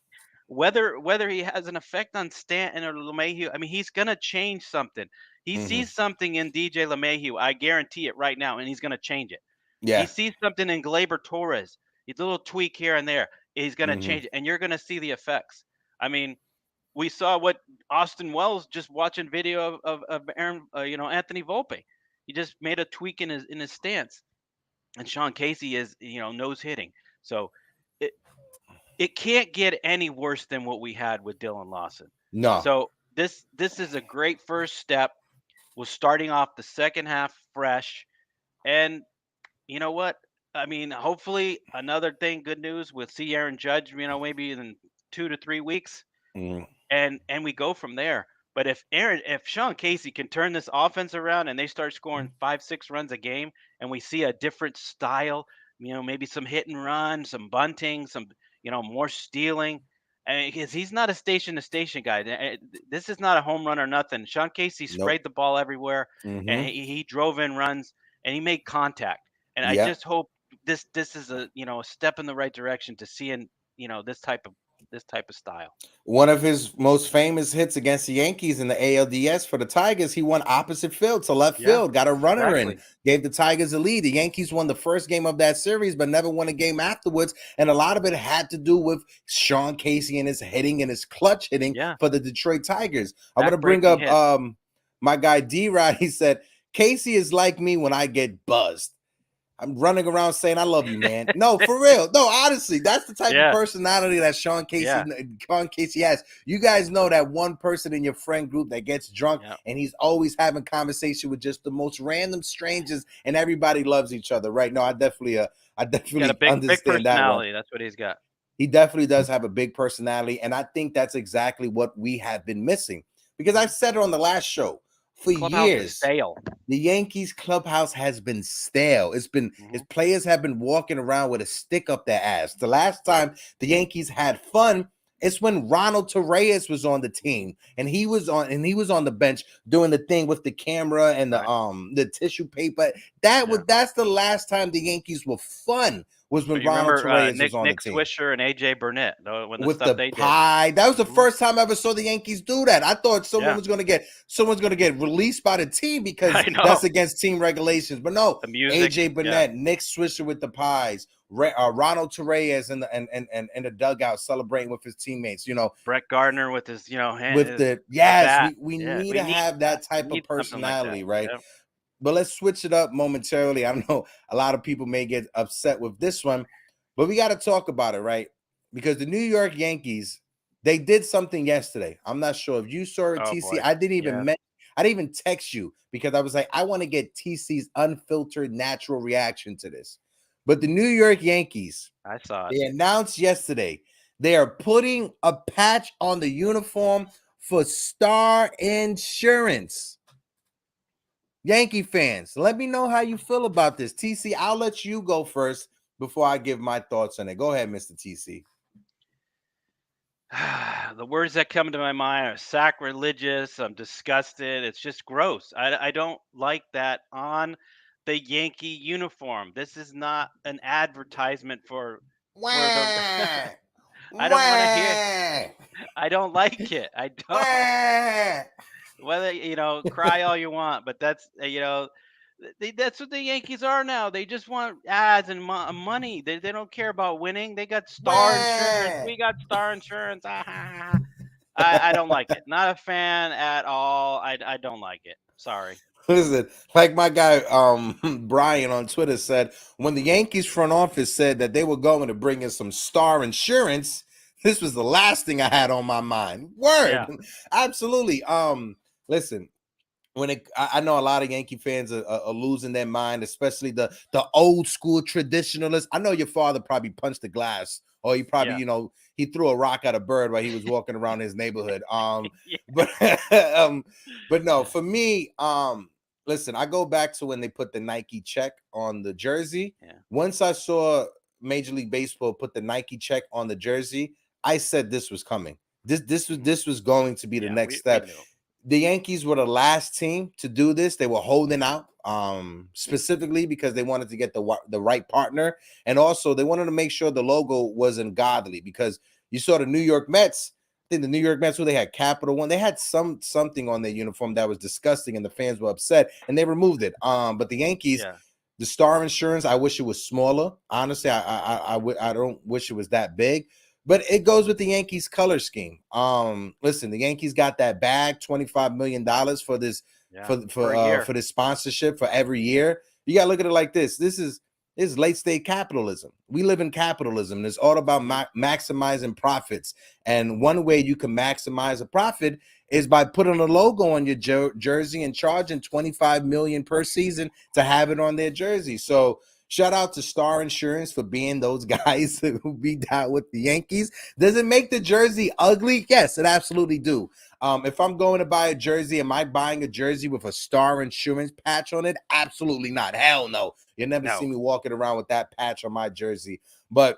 whether he has an effect on Stanton or LeMahieu, I mean, he's gonna change something. He sees something in DJ LeMahieu, I guarantee it right now, and he's gonna change it. Yeah. He sees something in Gleyber Torres, a little tweak here and there. He's gonna change it, and you're gonna see the effects. I mean, we saw what Austin Wells, just watching video of Aaron, you know, Anthony Volpe. He just made a tweak in his stance, and Sean Casey is, you know, nose hitting. So it can't get any worse than what we had with Dylan Lawson. No. So this is a great first step. We're starting off the second half fresh, and you know what? I mean, hopefully another thing, good news, we'll see Aaron Judge, you know, maybe in 2 to 3 weeks, and we go from there. But if Sean Casey can turn this offense around and they start scoring 5-6 runs a game, and we see a different style, you know, maybe some hit and run, some bunting, some, you know, more stealing. Because he's not a station-to-station guy. This is not a home run or nothing. Sean Casey sprayed the ball everywhere, and he drove in runs, and he made contact. And I just hope this is a, you know, a step in the right direction to seeing, you know, this type of style. One of his most famous hits against the Yankees in the ALDS for the Tigers, he went opposite field to left field, got a runner in, gave the Tigers a lead. The Yankees won the first game of that series, but never won a game afterwards. And a lot of it had to do with Sean Casey and his hitting and his clutch hitting for the Detroit Tigers. I want to bring up my guy D-Rod. He said, Casey is like me when I get buzzed. I'm running around saying, I love you, man. No, for real. No, honestly, that's the type of personality that Sean Casey has. You guys know that one person in your friend group that gets drunk and he's always having conversation with just the most random strangers, and everybody loves each other, right? No, I definitely got a big understand that one. That's what he's got. He definitely does have a big personality, and I think that's exactly what we have been missing. Because I said it on the last show. For years, the Yankees clubhouse has been stale. It's been his players have been walking around with a stick up their ass. The last time the Yankees had fun is when Ronald Torres was on the team, and he was on the bench doing the thing with the camera and the tissue paper. That's the last time the Yankees were fun. Was when Ronald Torres was on the team. Nick Swisher and AJ Burnett, when with the pie. That was the first time I ever saw the Yankees do that. I thought someone was going to get released by the team because that's against team regulations. But no, AJ Burnett, Nick Swisher with the pies, Ronald Torres in the dugout celebrating with his teammates. You know, Brett Gardner with his hand with we need to have that type of personality, right? Yeah. But let's switch it up momentarily. I know a lot of people may get upset with this one, but we got to talk about it, right? Because the New York Yankees, they did something yesterday. I'm not sure if you saw it, TC. Boy. I didn't even text you because I was like, I want to get TC's unfiltered, natural reaction to this. But the New York Yankees, I saw it. They announced yesterday they are putting a patch on the uniform for Star Insurance. Yankee fans, let me know how you feel about this. TC, I'll let you go first before I give my thoughts on it. Go ahead, Mr. TC. The words that come to my mind are sacrilegious. I'm disgusted. It's just gross. I don't like that on the Yankee uniform. This is not an advertisement for the. Wah, I don't want to hear. wah, I don't like it. I don't. wah. Whether cry all you want, but that's that's what the Yankees are now. They just want ads and money. They don't care about winning. They got star insurance. Wah. We got star insurance. Ah, ha, ha, ha. I don't like it. Not a fan at all. I don't like it. Sorry. Listen, like my guy Brian on Twitter said, when the Yankees front office said that they were going to bring in some star insurance, this was the last thing I had on my mind. Word. Yeah. Absolutely. Listen, I know a lot of Yankee fans are losing their mind, especially the old school traditionalists. I know your father probably punched the glass, or he probably, Yeah. He threw a rock at a bird while he was walking around his neighborhood. Yeah. But no, for me, listen, I go back to when they put the Nike check on the jersey. Yeah. Once I saw Major League Baseball put the Nike check on the jersey, I said this was coming. This was going to be the next step. We knew. The Yankees were the last team to do this. They were holding out specifically because they wanted to get the right partner, and also they wanted to make sure the logo wasn't godly, because you saw the New York Mets. I think the New York Mets, where they had Capital One, they had something on their uniform that was disgusting, and the fans were upset, and they removed it. But the Yankees, the star insurance, I wish it was smaller. Honestly, I don't wish it was that big. But it goes with the Yankees color scheme. Listen, the Yankees got that bag, $25 million for this for this sponsorship for every year. You gotta look at it like this. This is late stage capitalism. We live in capitalism. It's all about maximizing profits. And one way you can maximize a profit is by putting a logo on your jersey and charging $25 million per season to have it on their jersey. So shout out to Star Insurance for being those guys who beat out with the Yankees. Does it make the jersey ugly? Yes, it absolutely do. If I'm going to buy a jersey, am I buying a jersey with a Star Insurance patch on it? Absolutely not. Hell no. You'll never see me walking around with that patch on my jersey. But,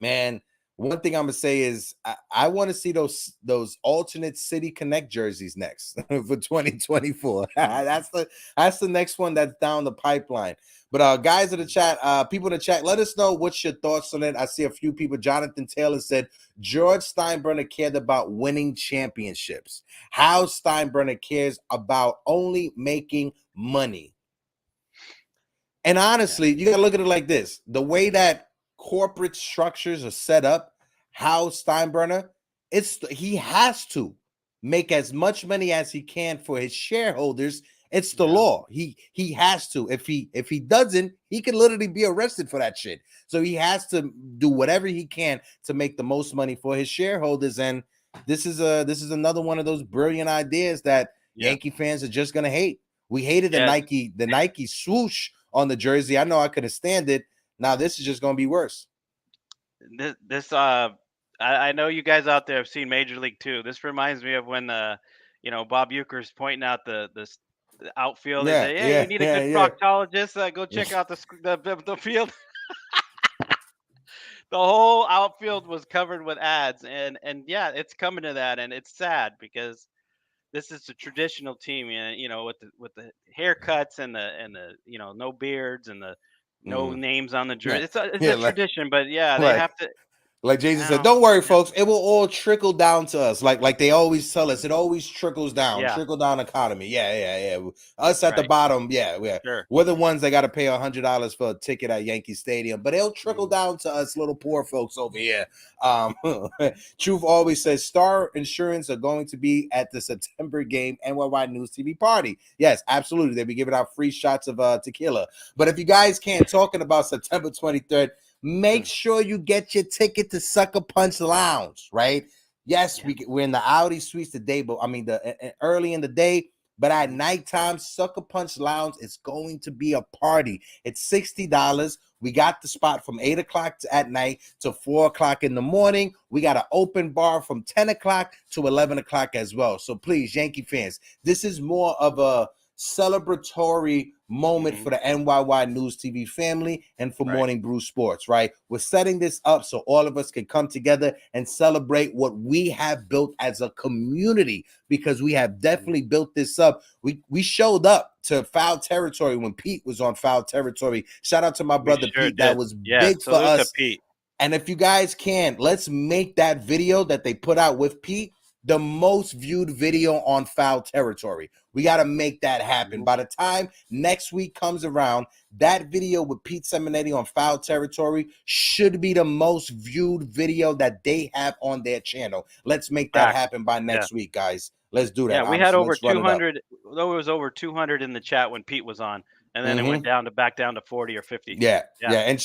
man, one thing I'm going to say is I want to see those alternate City Connect jerseys next for 2024. That's the next one that's down the pipeline. But guys in the chat, people in the chat, let us know what's your thoughts on it. I see a few people. Jonathan Taylor said George Steinbrenner cared about winning championships. How Steinbrenner cares about only making money. And honestly, you got to look at it like this. The way that corporate structures are set up, how Steinbrenner, he has to make as much money as he can for his shareholders. It's the law. He has to. If he doesn't, he can literally be arrested for that shit. So he has to do whatever he can to make the most money for his shareholders. And this is another one of those brilliant ideas that Yankee fans are just gonna hate. We hated the Nike swoosh on the jersey. I know I couldn't stand it. Now this is just gonna be worse. I know you guys out there have seen Major League 2. This reminds me of when Bob Uecker's pointing out the outfield. Yeah, they say, hey, you need a good proctologist. Go check out the field. The whole outfield was covered with ads, and yeah, it's coming to that, and it's sad because this is a traditional team, with the haircuts and the no beards and the no names on the jersey. It's a tradition, but they have to. Like Jason said, don't worry, folks. It will all trickle down to us. Like they always tell us, it always trickles down. Trickle down economy. Yeah. Us at the bottom, Sure. We're the ones that got to pay $100 for a ticket at Yankee Stadium. But it'll trickle down to us little poor folks over here. Truth always says Star Insurance are going to be at the September game NYY News TV party. Yes, absolutely. They'll be giving out free shots of tequila. But if you guys can't, talking about September 23rd, make sure you get your ticket to Sucker Punch Lounge, right? Yes, we're in the Audi Suites today, but early in the day, but at nighttime, Sucker Punch Lounge is going to be a party. It's $60. We got the spot from 8 o'clock at night to 4 o'clock in the morning. We got an open bar from 10 o'clock to 11 o'clock as well. So please, Yankee fans, this is more of a celebratory moment for the NYY News TV family and for Morning Brew Sports, right? We're setting this up so all of us can come together and celebrate what we have built as a community, because we have definitely built this up. We showed up to Foul Territory when Pete was on Foul Territory. Shout out to my brother Pete. That was big for us. Pete. And if you guys can, let's make that video that they put out with Pete the most viewed video on Foul Territory. We got to make that happen. By the time next week comes around, that video with Pete Seminetti on Foul Territory should be the most viewed video that they have on their channel. Let's make that happen by next week, guys. Let's do that. Yeah, we had over 200. There was over 200 in the chat when Pete was on, and then it went back down to 40 or 50. Yeah. And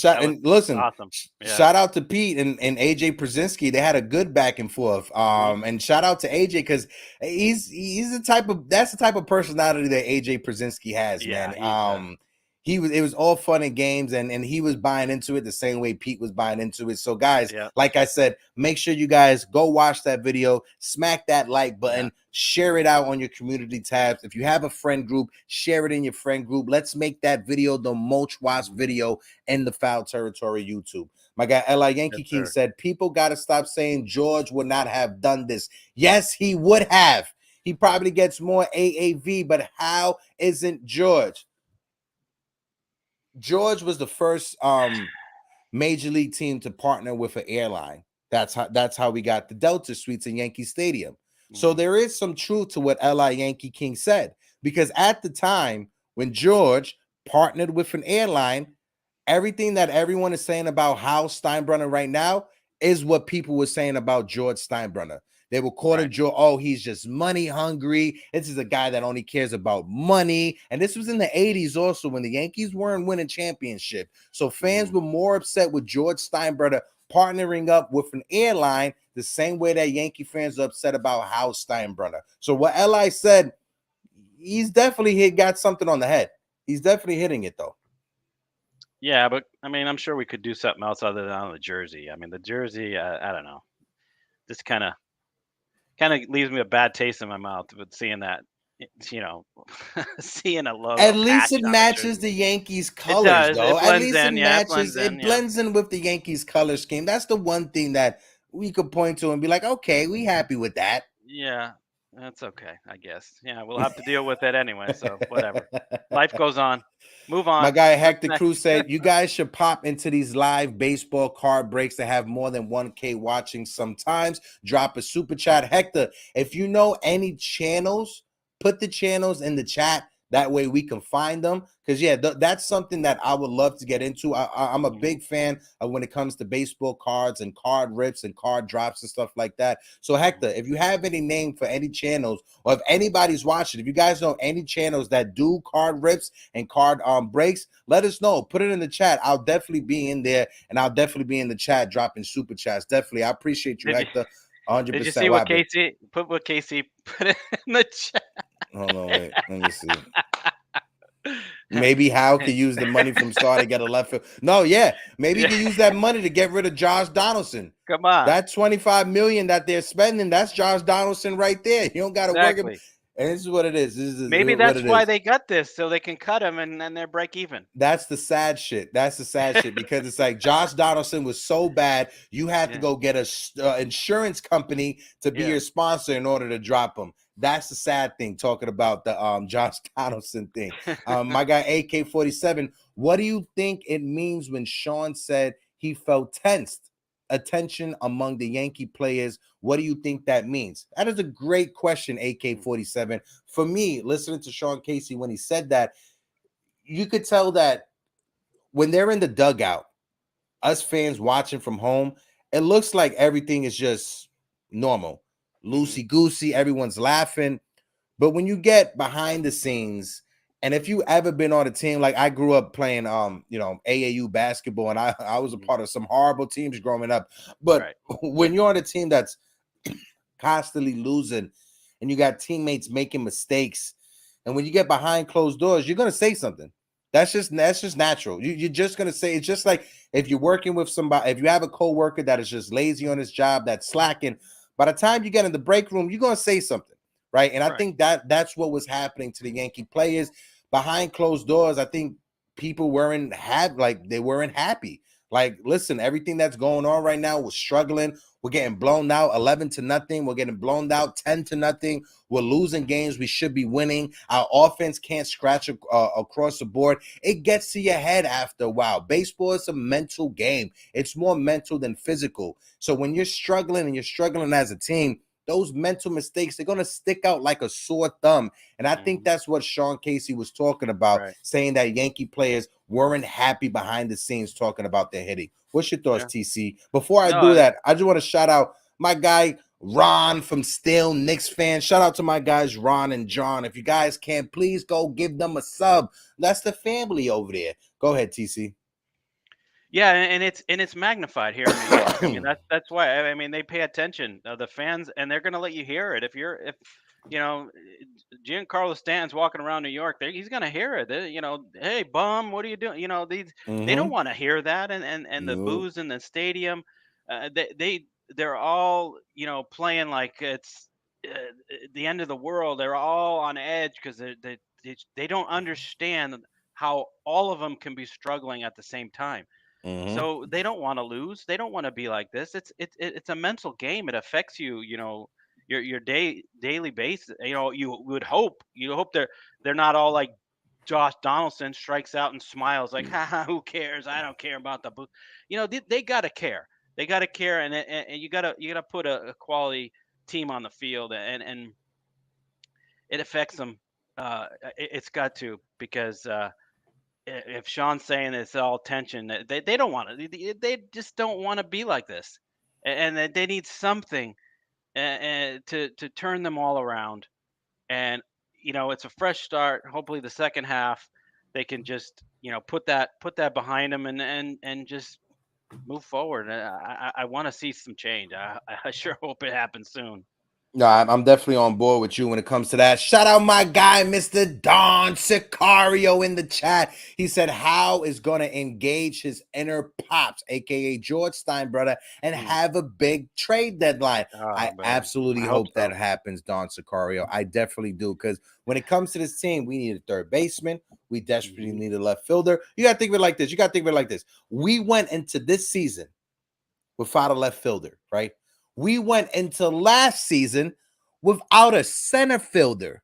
listen, awesome. Shout out to Pete and AJ Przinsky. They had a good back and forth. And shout out to AJ, because he's the type of personality that AJ Przinsky has, man. It was all fun and games, and he was buying into it the same way Pete was buying into it. So guys, like I said, make sure you guys go watch that video, smack that like button, share it out on your community tabs. If you have a friend group, share it in your friend group. Let's make that video the most watched video in the Foul Territory YouTube. My guy L.I. Yankee King said, people got to stop saying George would not have done this. Yes, he would have. He probably gets more AAV, but how isn't George? George was the first major league team to partner with an airline. That's how we got the Delta Suites in Yankee Stadium. So there is some truth to what L.I. Yankee King said, because at the time when George partnered with an airline, everything that everyone is saying about Hal Steinbrenner right now is what people were saying about George Steinbrenner. They were calling George, oh, he's just money hungry. This is a guy that only cares about money. And this was in the 80s also, when the Yankees weren't winning championship. So fans were more upset with George Steinbrenner partnering up with an airline the same way that Yankee fans are upset about Hal Steinbrenner. So what L.I. said, he's definitely got something on the head. He's definitely hitting it, though. Yeah, but, I mean, I'm sure we could do something else other than on the jersey. I mean, the jersey, I don't know. Just kind of leaves me a bad taste in my mouth with seeing that, seeing a logo. At least it matches the Yankees colors, though. At least it matches. It blends in with the Yankees color scheme. That's the one thing that we could point to and be like, okay, we happy with that. Yeah, that's okay, I guess. Yeah, we'll have to deal with it anyway, so whatever. Life goes on. Move on. My guy Hector Cruz said, you guys should pop into these live baseball card breaks that have more than 1K watching sometimes. Drop a super chat. Hector, if you know any channels, put the channels in the chat. That way we can find them. Because, yeah, that's something that I would love to get into. I'm a big fan of when it comes to baseball cards and card rips and card drops and stuff like that. So, Hector, if you have any name for any channels, or if anybody's watching, if you guys know any channels that do card rips and card breaks, let us know. Put it in the chat. I'll definitely be in there, and I'll definitely be in the chat dropping super chats. Definitely. I appreciate you, Hector. 100%. Did you see what Casey put it in the chat? Hold on, wait. Let me see. Maybe Hal could use the money from Star to get a left field. No, yeah. Maybe he could use that money to get rid of Josh Donaldson. Come on. That $25 million that they're spending, that's Josh Donaldson right there. You don't got to work him. And this is what it is. Maybe that's why they got this, so they can cut him and they're break even. That's the sad shit. That's the sad shit, because it's like Josh Donaldson was so bad, you had to go get a insurance company to be your sponsor in order to drop him. That's the sad thing, talking about the Josh Donaldson thing. My guy AK-47, what do you think it means when Sean said he felt attention among the Yankee players? What do you think that means? That is a great question, AK-47. For me, listening to Sean Casey when he said that, you could tell that when they're in the dugout, us fans watching from home, it looks like everything is just normal. Loosey-goosey, everyone's laughing. But when you get behind the scenes, and if you ever been on a team, like I grew up playing AAU basketball, and I was a part of some horrible teams growing up. But when you're on a team that's constantly losing and you got teammates making mistakes, and when you get behind closed doors, you're gonna say something. That's just natural. You're just gonna say, it's just like if you're working with somebody, if you have a coworker that is just lazy on his job, that's slacking, by the time you get in the break room, you're going to say something. right? And I think that's what was happening to the Yankee players behind closed doors. I think people weren't happy. Like, listen, everything that's going on right now, we're struggling. We're getting blown out 11-0. We're getting blown out 10-0. We're losing games we should be winning. Our offense can't scratch across the board. It gets to your head after a while. Baseball is a mental game. It's more mental than physical. So when you're struggling as a team, those mental mistakes, they're going to stick out like a sore thumb. And I think that's what Sean Casey was talking about, saying that Yankee players weren't happy behind the scenes talking about their hitting. What's your thoughts, TC? Before I do that, I just want to shout out my guy, Ron from Still Knicks Fan. Shout out to my guys, Ron and John. If you guys can, please go give them a sub. That's the family over there. Go ahead, TC. Yeah, and it's magnified here in New York. I mean, that's why. I mean, they pay attention, the fans, and they're gonna let you hear it. If Giancarlo Stanton's walking around New York, he's gonna hear it. Hey bum, what are you doing? They don't want to hear that, and the boos in the stadium, they're all playing like it's the end of the world. They're all on edge because they don't understand how all of them can be struggling at the same time. So they don't want to lose. They don't want to be like this. It's a mental game. It affects you. Your daily basis. You hope they're not all like Josh Donaldson strikes out and smiles like, ha, who cares? I don't care about the booth. They gotta care. They gotta care, and you gotta put a quality team on the field, and it affects them. It's got to, because if Sean's saying it's all tension, they don't want to. They just don't want to be like this, and they need something to turn them all around. And it's a fresh start. Hopefully, the second half they can just put that behind them and just move forward. I want to see some change. I sure hope it happens soon. No, I'm definitely on board with you when it comes to that. Shout out my guy, Mr. Don Sicario, in the chat. He said Howe is going to engage his inner pops, a.k.a. George Steinbrenner, and have a big trade deadline. I absolutely hope that happens, Don Sicario. I definitely do, because when it comes to this team, we need a third baseman. We desperately need a left fielder. You got to think of it like this. We went into this season without a left fielder, right? We went into last season without a center fielder.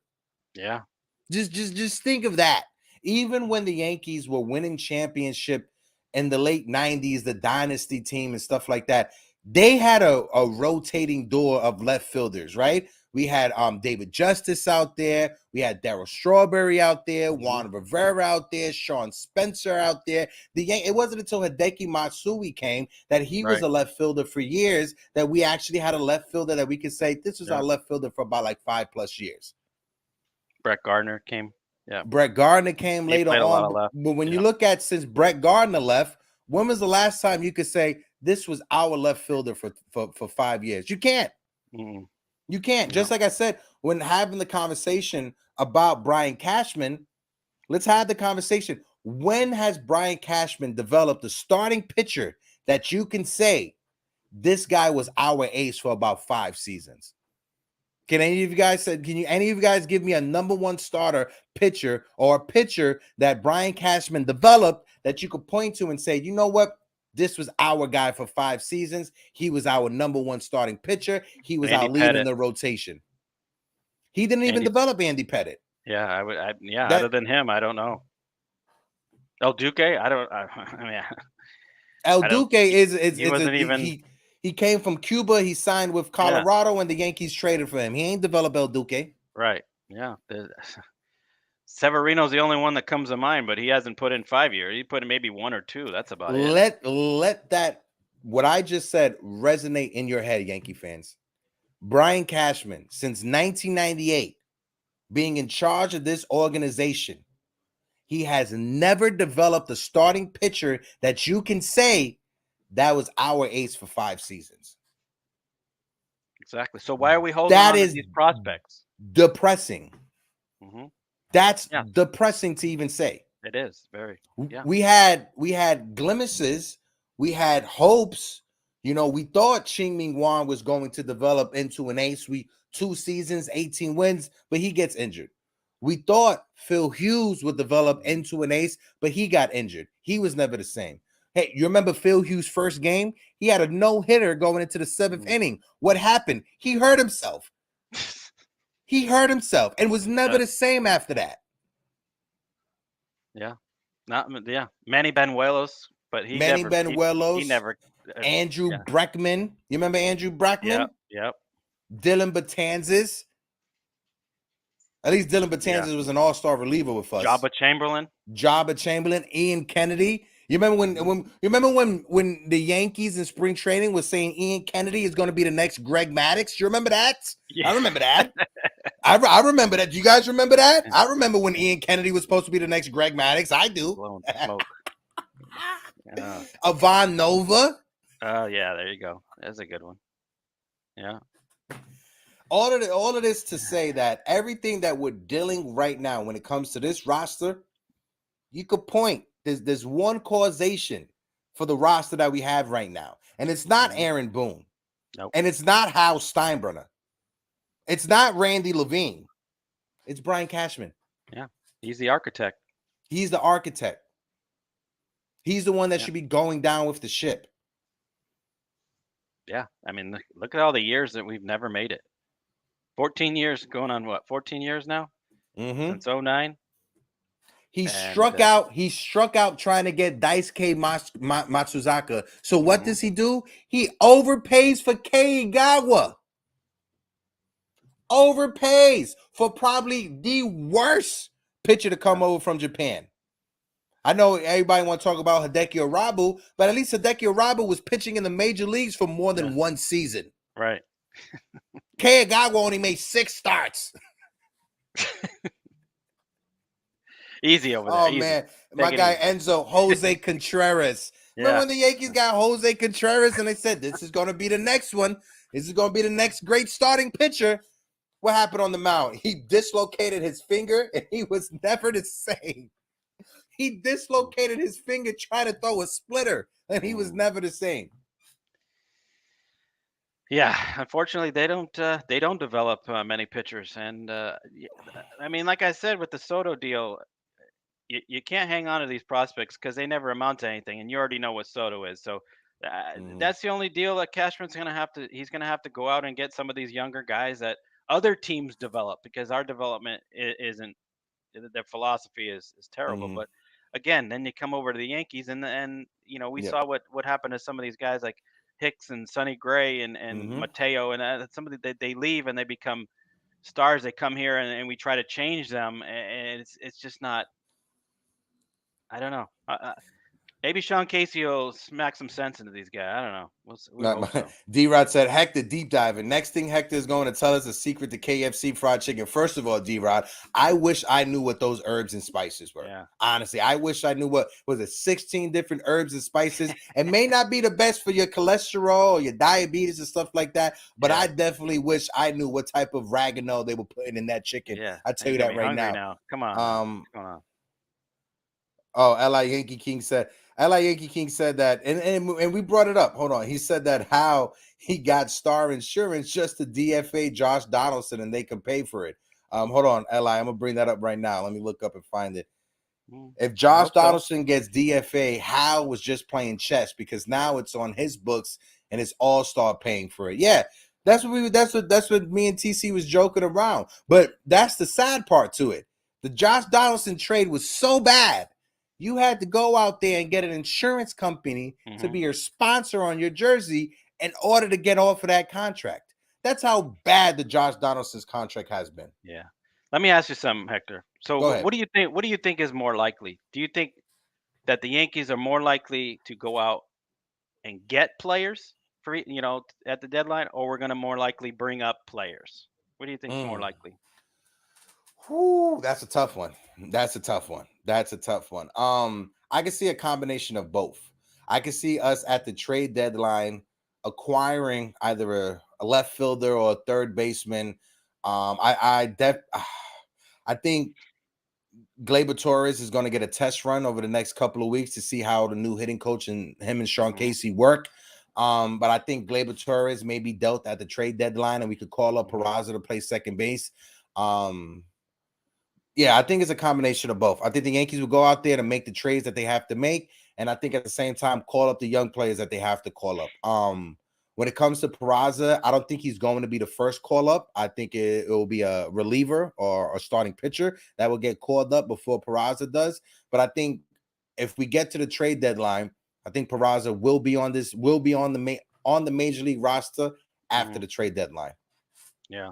Yeah. Just think of that. Even when the Yankees were winning championship in the late 90s, the dynasty team and stuff like that, they had a rotating door of left fielders, right? We had David Justice out there. We had Darryl Strawberry out there, Juan Rivera out there, Sean Spencer out there. It wasn't until Hideki Matsui came that he was a left fielder for years that we actually had a left fielder that we could say this was our left fielder for about like 5+ years. Brett Gardner came. Yeah. Brett Gardner came later on. But when you look at since Brett Gardner left, when was the last time you could say this was our left fielder for 5 years? You can't. You can't. Just like I said, when having the conversation about Brian Cashman, let's have the conversation. When has Brian Cashman developed a starting pitcher that you can say this guy was our ace for about 5 seasons? Can any of you guys give me a number one starter pitcher or a pitcher that Brian Cashman developed that you could point to and say, you know what? This was our guy for 5 seasons. He was our number one starting pitcher. He was our lead in the rotation. He didn't even develop Andy Pettitte. Yeah, other than him, I don't know. El Duque, El Duque he came from Cuba. He signed with Colorado, and the Yankees traded for him. He ain't developed El Duque. Right. Yeah. Severino's the only one that comes to mind, but he hasn't put in 5 years. He put in maybe 1 or 2. That's about it. Let that what I just said resonate in your head, Yankee fans. Brian Cashman, since 1998, being in charge of this organization, he has never developed a starting pitcher that you can say that was our ace for 5 seasons. Exactly. So why are we holding on to these prospects? Depressing. That's depressing to even say. It is very. Yeah. We had glimpses. We had hopes. We thought Ching-Ming Wan was going to develop into an ace. We 2 seasons, 18 wins, but he gets injured. We thought Phil Hughes would develop into an ace, but he got injured. He was never the same. Hey, you remember Phil Hughes' first game? He had a no-hitter going into the 7th inning. What happened? He hurt himself. He hurt himself and was never the same after that. Yeah. Manny Benuelos, but he never. Andrew Breckman. You remember Andrew Breckman? Yep. Dylan Betances. At least Dylan Betances was an all-star reliever with us. Jabba Chamberlain. Ian Kennedy. You remember when the Yankees in spring training was saying Ian Kennedy is going to be the next Greg Maddux? Do you remember that? Yeah. I remember that. I remember that. Do you guys remember that? I remember when Ian Kennedy was supposed to be the next Greg Maddux. I do. Ivan Nova. Oh yeah, there you go. That's a good one. Yeah. All of this to say that everything that we're dealing right now when it comes to this roster, you could point. There's one causation for the roster that we have right now, and it's not Aaron Boone, and it's not Hal Steinbrenner, it's not Randy Levine, it's Brian Cashman. Yeah, he's the architect. He's the architect. He's the one that should be going down with the ship. Yeah, I mean, look at all the years that we've never made it. 14 years, going on what? 14 years now since 09. He struck out trying to get Daisuke Matsuzaka. So what does he do? He overpays for Kei Igawa. Overpays for probably the worst pitcher to come over from Japan. I know everybody want to talk about Hideki Arabu, but at least Hideki Arabu was pitching in the major leagues for more than one season. Right. Kei Igawa only made 6 starts. Easy over there. Oh, man. My guy Enzo, Jose Contreras. Remember when the Yankees got Jose Contreras and they said, this is going to be the next one. This is going to be the next great starting pitcher. What happened on the mound? He dislocated his finger and he was never the same. He dislocated his finger trying to throw a splitter and he was never the same. Yeah, unfortunately, they don't develop many pitchers. And, I mean, like I said, with the Soto deal, you can't hang on to these prospects because they never amount to anything, and you already know what Soto is. So that's the only deal that Cashman's going to have to – he's going to have to go out and get some of these younger guys that other teams develop because our development isn't – their philosophy is terrible. But, again, then you come over to the Yankees, and you know, we saw what happened to some of these guys like Hicks and Sonny Gray and Mateo, and some of they leave and they become stars. They come here and we try to change them, and it's just not – I don't know. Maybe Sean Casey will smack some sense into these guys. I don't know. We'll hope so. D-Rod said, Hector deep diving. Next thing Hector is going to tell us a secret to KFC fried chicken. First of all, D-Rod, I wish I knew what those herbs and spices were. Yeah. Honestly, I wish I knew what was it, 16 different herbs and spices. It may not be the best for your cholesterol or your diabetes and stuff like that, but I definitely wish I knew what type of oregano they were putting in that chicken. Yeah. I tell you that right now. Come on. What's going on? Oh, L.I. Yankee King said that, and we brought it up. Hold on. He said that how he got Star Insurance just to DFA Josh Donaldson, and they can pay for it. Hold on, L.I. I'm going to bring that up right now. Let me look up and find it. If Josh Donaldson gets DFA, Hal was just playing chess because now it's on his books, and it's All-Star paying for it. Yeah, that's what me and TC was joking around. But that's the sad part to it. The Josh Donaldson trade was so bad. You had to go out there and get an insurance company to be your sponsor on your jersey in order to get off of that contract. That's how bad the Josh Donaldson's contract has been. Yeah. Let me ask you something, Hector. So what do you think? What do you think is more likely? Do you think that the Yankees are more likely to go out and get players for at the deadline, or we're going to more likely bring up players? What do you think is more likely? Whew, that's a tough one. I can see a combination of both. I can see us at the trade deadline acquiring either a left fielder or a third baseman. I think Gleyber Torres is going to get a test run over the next couple of weeks to see how the new hitting coach and him and Sean Casey work. But I think Gleyber Torres may be dealt at the trade deadline, and we could call up Peraza to play second base. Yeah, I think it's a combination of both. I think the Yankees will go out there to make the trades that they have to make, and I think at the same time call up the young players that they have to call up. When it comes to Peraza, I don't think he's going to be the first call up. I think it will be a reliever or a starting pitcher that will get called up before Peraza does. But I think if we get to the trade deadline, I think Peraza will be on the major league roster after the trade deadline. Yeah.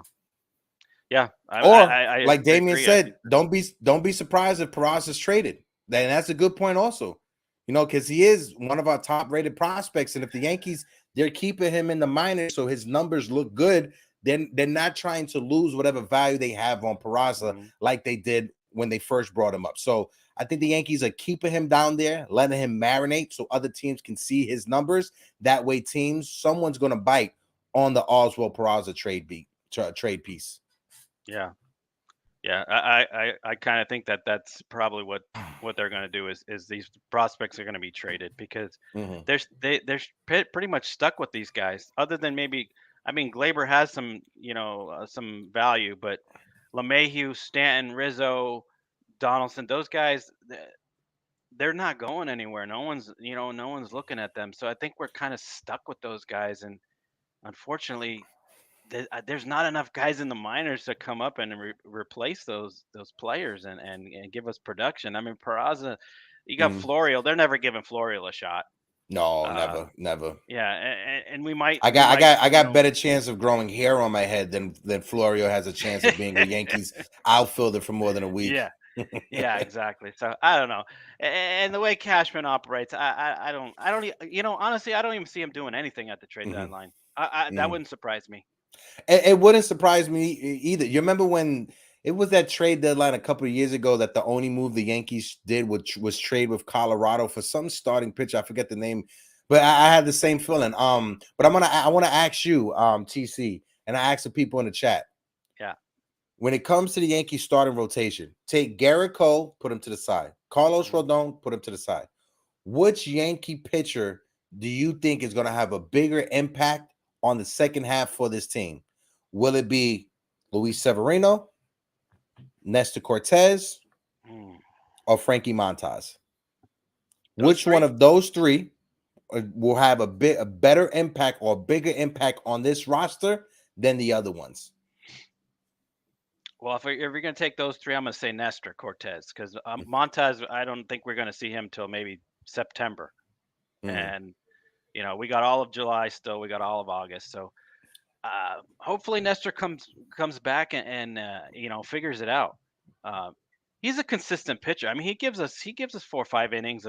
Yeah. I like Damian agree. said, don't be surprised if Peraza is traded. Then that's a good point also. Because he is one of our top rated prospects. And if the Yankees, they're keeping him in the minors so his numbers look good, then they're not trying to lose whatever value they have on Peraza like they did when they first brought him up. So I think the Yankees are keeping him down there, letting him marinate so other teams can see his numbers. That way, someone's going to bite on the Oswald Peraza trade piece. Yeah. Yeah, I kind of think that's probably what they're going to do is these prospects are going to be traded because they're pretty much stuck with these guys. Other than maybe, I mean, Gleyber has some some value, but LeMahieu, Stanton, Rizzo, Donaldson, those guys, they're not going anywhere. No one's looking at them. So I think we're kind of stuck with those guys, and unfortunately, there's not enough guys in the minors to come up and replace those players and give us production. I mean, Peraza, you got Florial. They're never giving Florial a shot. No, never. Yeah, and we might. I got better chance of growing hair on my head than Florial has a chance of being a Yankees outfielder for more than a week. Yeah. Yeah, exactly. So I don't know, and the way Cashman operates, I don't, honestly, I don't even see him doing anything at the trade deadline. That wouldn't surprise me. It wouldn't surprise me either. You remember when it was that trade deadline a couple of years ago that the only move the Yankees did was trade with Colorado for some starting pitcher. I forget the name, but I had the same feeling. But I want to ask you, TC, and I ask the people in the chat. Yeah. When it comes to the Yankees starting rotation, take Garrett Cole, put him to the side. Carlos Rodon, put him to the side. Which Yankee pitcher do you think is going to have a bigger impact on the second half for this team? Will it be Luis Severino, Nestor Cortez, or Frankie Montas? Which one of those three will have a better impact or bigger impact on this roster than the other ones? Well, if you're going to take those three, I'm going to say Nestor Cortez because Montas, I don't think we're going to see him till maybe September. And, we got all of July still. We got all of August. So hopefully Nestor comes back and figures it out. He's a consistent pitcher. I mean, he gives us 4 or 5 innings.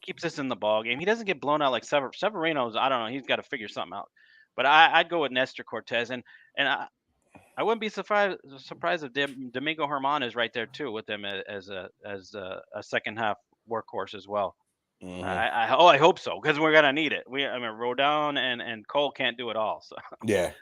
Keeps us in the ball game. He doesn't get blown out like Severino's. I don't know. He's got to figure something out. But I'd go with Nestor Cortez, and I wouldn't be surprised if Domingo Germán is right there too with him as a second half workhorse as well. I hope so because we're gonna need it. Rodon and Cole can't do it all. So yeah,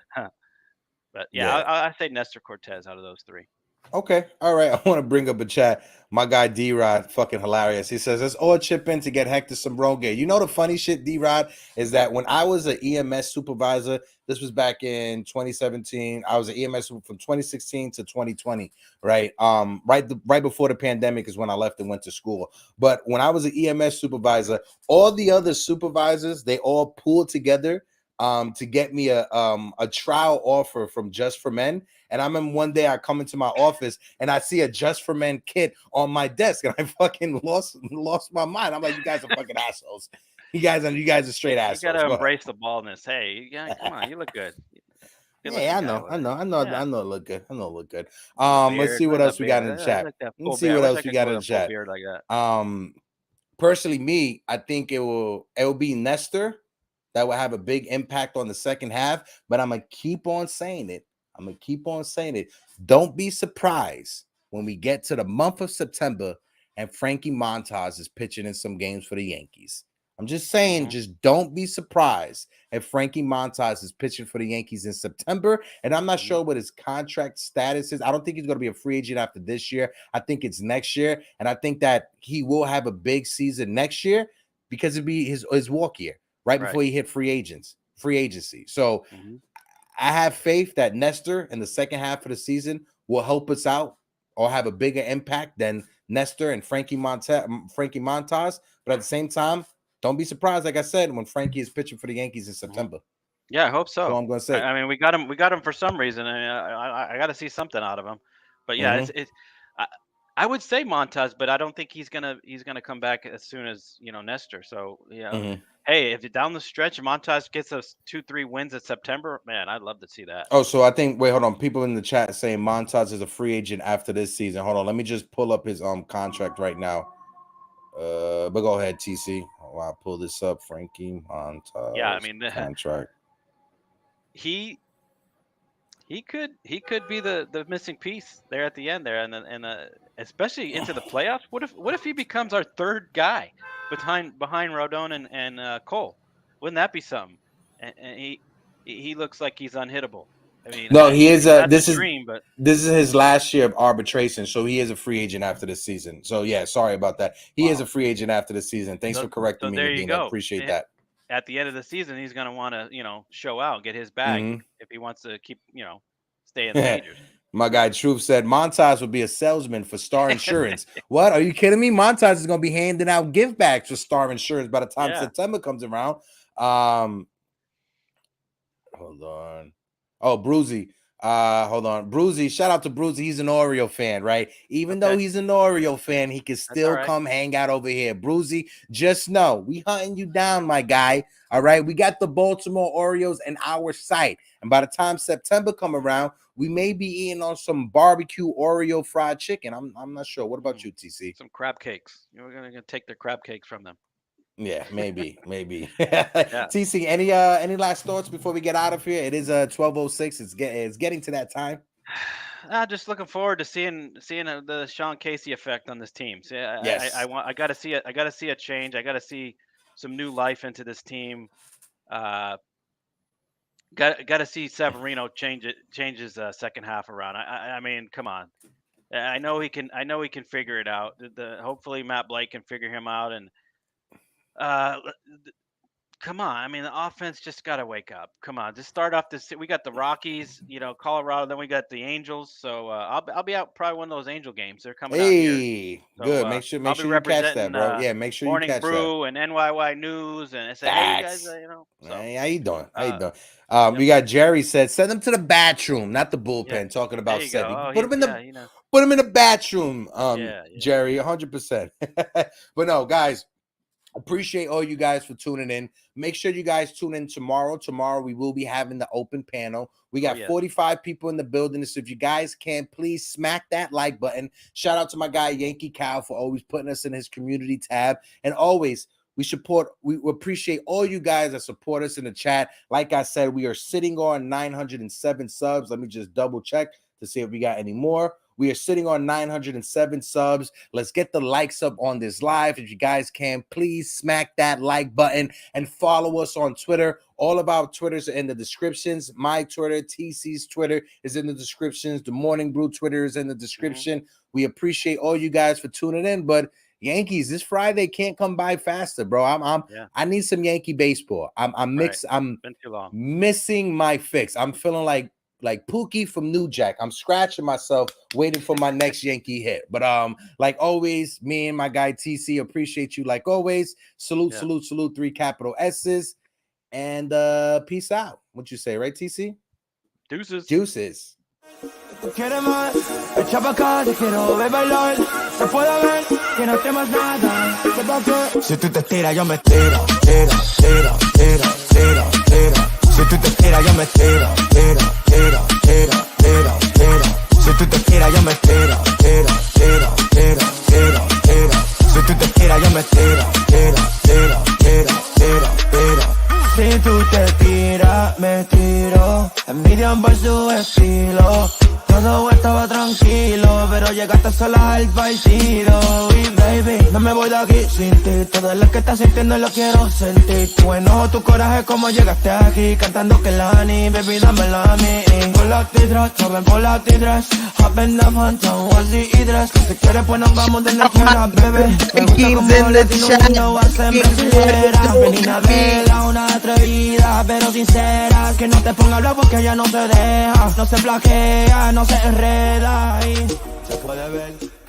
but I say Nestor Cortez out of those three. Okay, all right. I want to bring up a chat. My guy D-Rod, fucking hilarious. He says, let's all chip in to get Hector some Rogaine. You know the funny shit, D-Rod, is that when I was an EMS supervisor, this was back in 2017. I was an EMS from 2016 to 2020, right? Right before the pandemic is when I left and went to school. But when I was an EMS supervisor, all the other supervisors, they all pulled together to get me a trial offer from Just for Men. And I remember one day I come into my office and I see a Just for Men kit on my desk, and I fucking lost my mind. I'm like, you guys are fucking assholes. You guys are straight assholes. You gotta embrace the baldness. Hey, come on, you look good. Yeah, I know. It look good. Let's see what else we got in the chat. Let's see what else we got in the chat. Personally, me, I think it will be Nestor that will have a big impact on the second half, but I'm gonna keep on saying it. Don't be surprised when we get to the month of September and Frankie Montas is pitching in some games for the Yankees. I'm just saying, just don't be surprised if Frankie Montas is pitching for the Yankees in September. And I'm not sure what his contract status is. I don't think he's going to be a free agent after this year. I think it's next year. And I think that he will have a big season next year because it'd be his walk year, right before he hit free agency. So I have faith that Nestor in the second half of the season will help us out or have a bigger impact than Nestor and Frankie Montas. But at the same time, don't be surprised, like I said, when Frankie is pitching for the Yankees in September. Yeah, I hope so. That's all I'm going to say. I mean, we got him for some reason. I got to see something out of him. But yeah, I would say Montas, but I don't think he's gonna come back as soon as Nestor. So hey, if down the stretch Montas gets us 2-3 wins in September, man, I'd love to see that. Oh, so I think hold on. People in the chat saying Montas is a free agent after this season. Hold on, let me just pull up his contract right now. But go ahead, TC. While I pull this up, Frankie Montas. Yeah, I mean the contract. He could be the missing piece there at the end there, and especially into the playoffs. What if he becomes our third guy behind Rodon and Cole? Wouldn't that be something? And he looks like he's unhittable. I mean, no, he is. This is his last year of arbitration, so he is a free agent after this season. So yeah, sorry about that. He is a free agent after the season. Thanks for correcting me. There you go. Appreciate that. At the end of the season, he's going to want to, show out, get his bag if he wants to keep, stay in the majors. My guy Truth said Montas would be a salesman for Star Insurance. What? Are you kidding me? Montas is going to be handing out gift bags for Star Insurance by the time September comes around. Hold on. Oh, Bruzy. Hold on. Bruzy. Shout out to Bruzy. He's an Oreo fan, right? Even though he's an Oreo fan, he can still come hang out over here. Bruzy, just know we hunting you down, my guy. All right. We got the Baltimore Orioles in our sight. And by the time September come around, we may be eating on some barbecue Oreo fried chicken. I'm not sure. What about you, TC? Some crab cakes. We're gonna take their crab cakes from them. Yeah, maybe. TC, any last thoughts before we get out of here? It is 12:06. It's getting to that time. Just looking forward to seeing the Sean Casey effect on this team. So I got to see it. I got to see a change. I got to see some new life into this team. Got to see Severino change his second half around. I mean, come on. I know he can figure it out. Hopefully Matt Blake can figure him out, and come on. I mean, the offense just got to wake up. Come on, just start off this. We got the Rockies, Colorado, then we got the Angels. So I'll be out probably one of those Angel games. They're coming out here. So, good. Make sure you catch that, bro. Yeah, make sure you catch that. Morning Brew and NYY News, and I say, hey, you guys, So, hey, how you doing? How you doing? We got Jerry said, send them to the bathroom, not the bullpen. Talking about Sevy. Put him in the put him in the bathroom. Jerry, 100%. But no, guys. Appreciate all you guys for tuning in. Make sure you guys tune in tomorrow. Tomorrow we will be having the open panel. We got 45 people in the building. So if you guys can, please smack that like button. Shout out to my guy Yankee Cow for always putting us in his community tab. And always, we appreciate all you guys that support us in the chat. Like I said, we are sitting on 907 subs. Let me just double check to see if we got any more. We are sitting on 907 subs. Let's get the likes up on this live. If you guys can, please smack that like button and follow us on Twitter. All of our Twitters are in the descriptions. My Twitter, TC's Twitter is in the descriptions. The Morning Brew Twitter is in the description. We appreciate all you guys for tuning in. But Yankees, this Friday can't come by faster, bro. I need some Yankee baseball. I'm missing my fix. I'm feeling like Pookie from New Jack. I'm scratching myself waiting for my next Yankee hit. But like always, me and my guy TC appreciate you like always. Salute, 3 capital S's. And peace out. What you say, right, TC? Deuces. Quieres más, echa pa' acá, te quiero ver bailar. Se puede ver que no temas nada. Si tú te estiras, yo me tiro. Si tú te estiras, yo me tiro. Si tú te estiras, yo me tiro. Si tú te estiras, yo me tiro. Si tú te tiras, me tiro. Envidian por su estilo. Todo estaba tranquilo, pero llegaste sola al partido. Y baby, no me voy de aquí sin ti. Todo lo que estás sintiendo lo quiero sentir. Tu enojo, tu coraje, como llegaste aquí. Cantando que Lani, baby, dámela a mí. Con la la T3, saben por la T3. Hop in the phantom, what's the idras? Si quieres pues nos vamos de la escuela, bebé. Me gusta como latino mundo hace brasilera. Menina bella, una atrevida, pero sincera. Que no te ponga a hablar porque ella no se deja. No se flaquea, no se enreda. Y se puede ver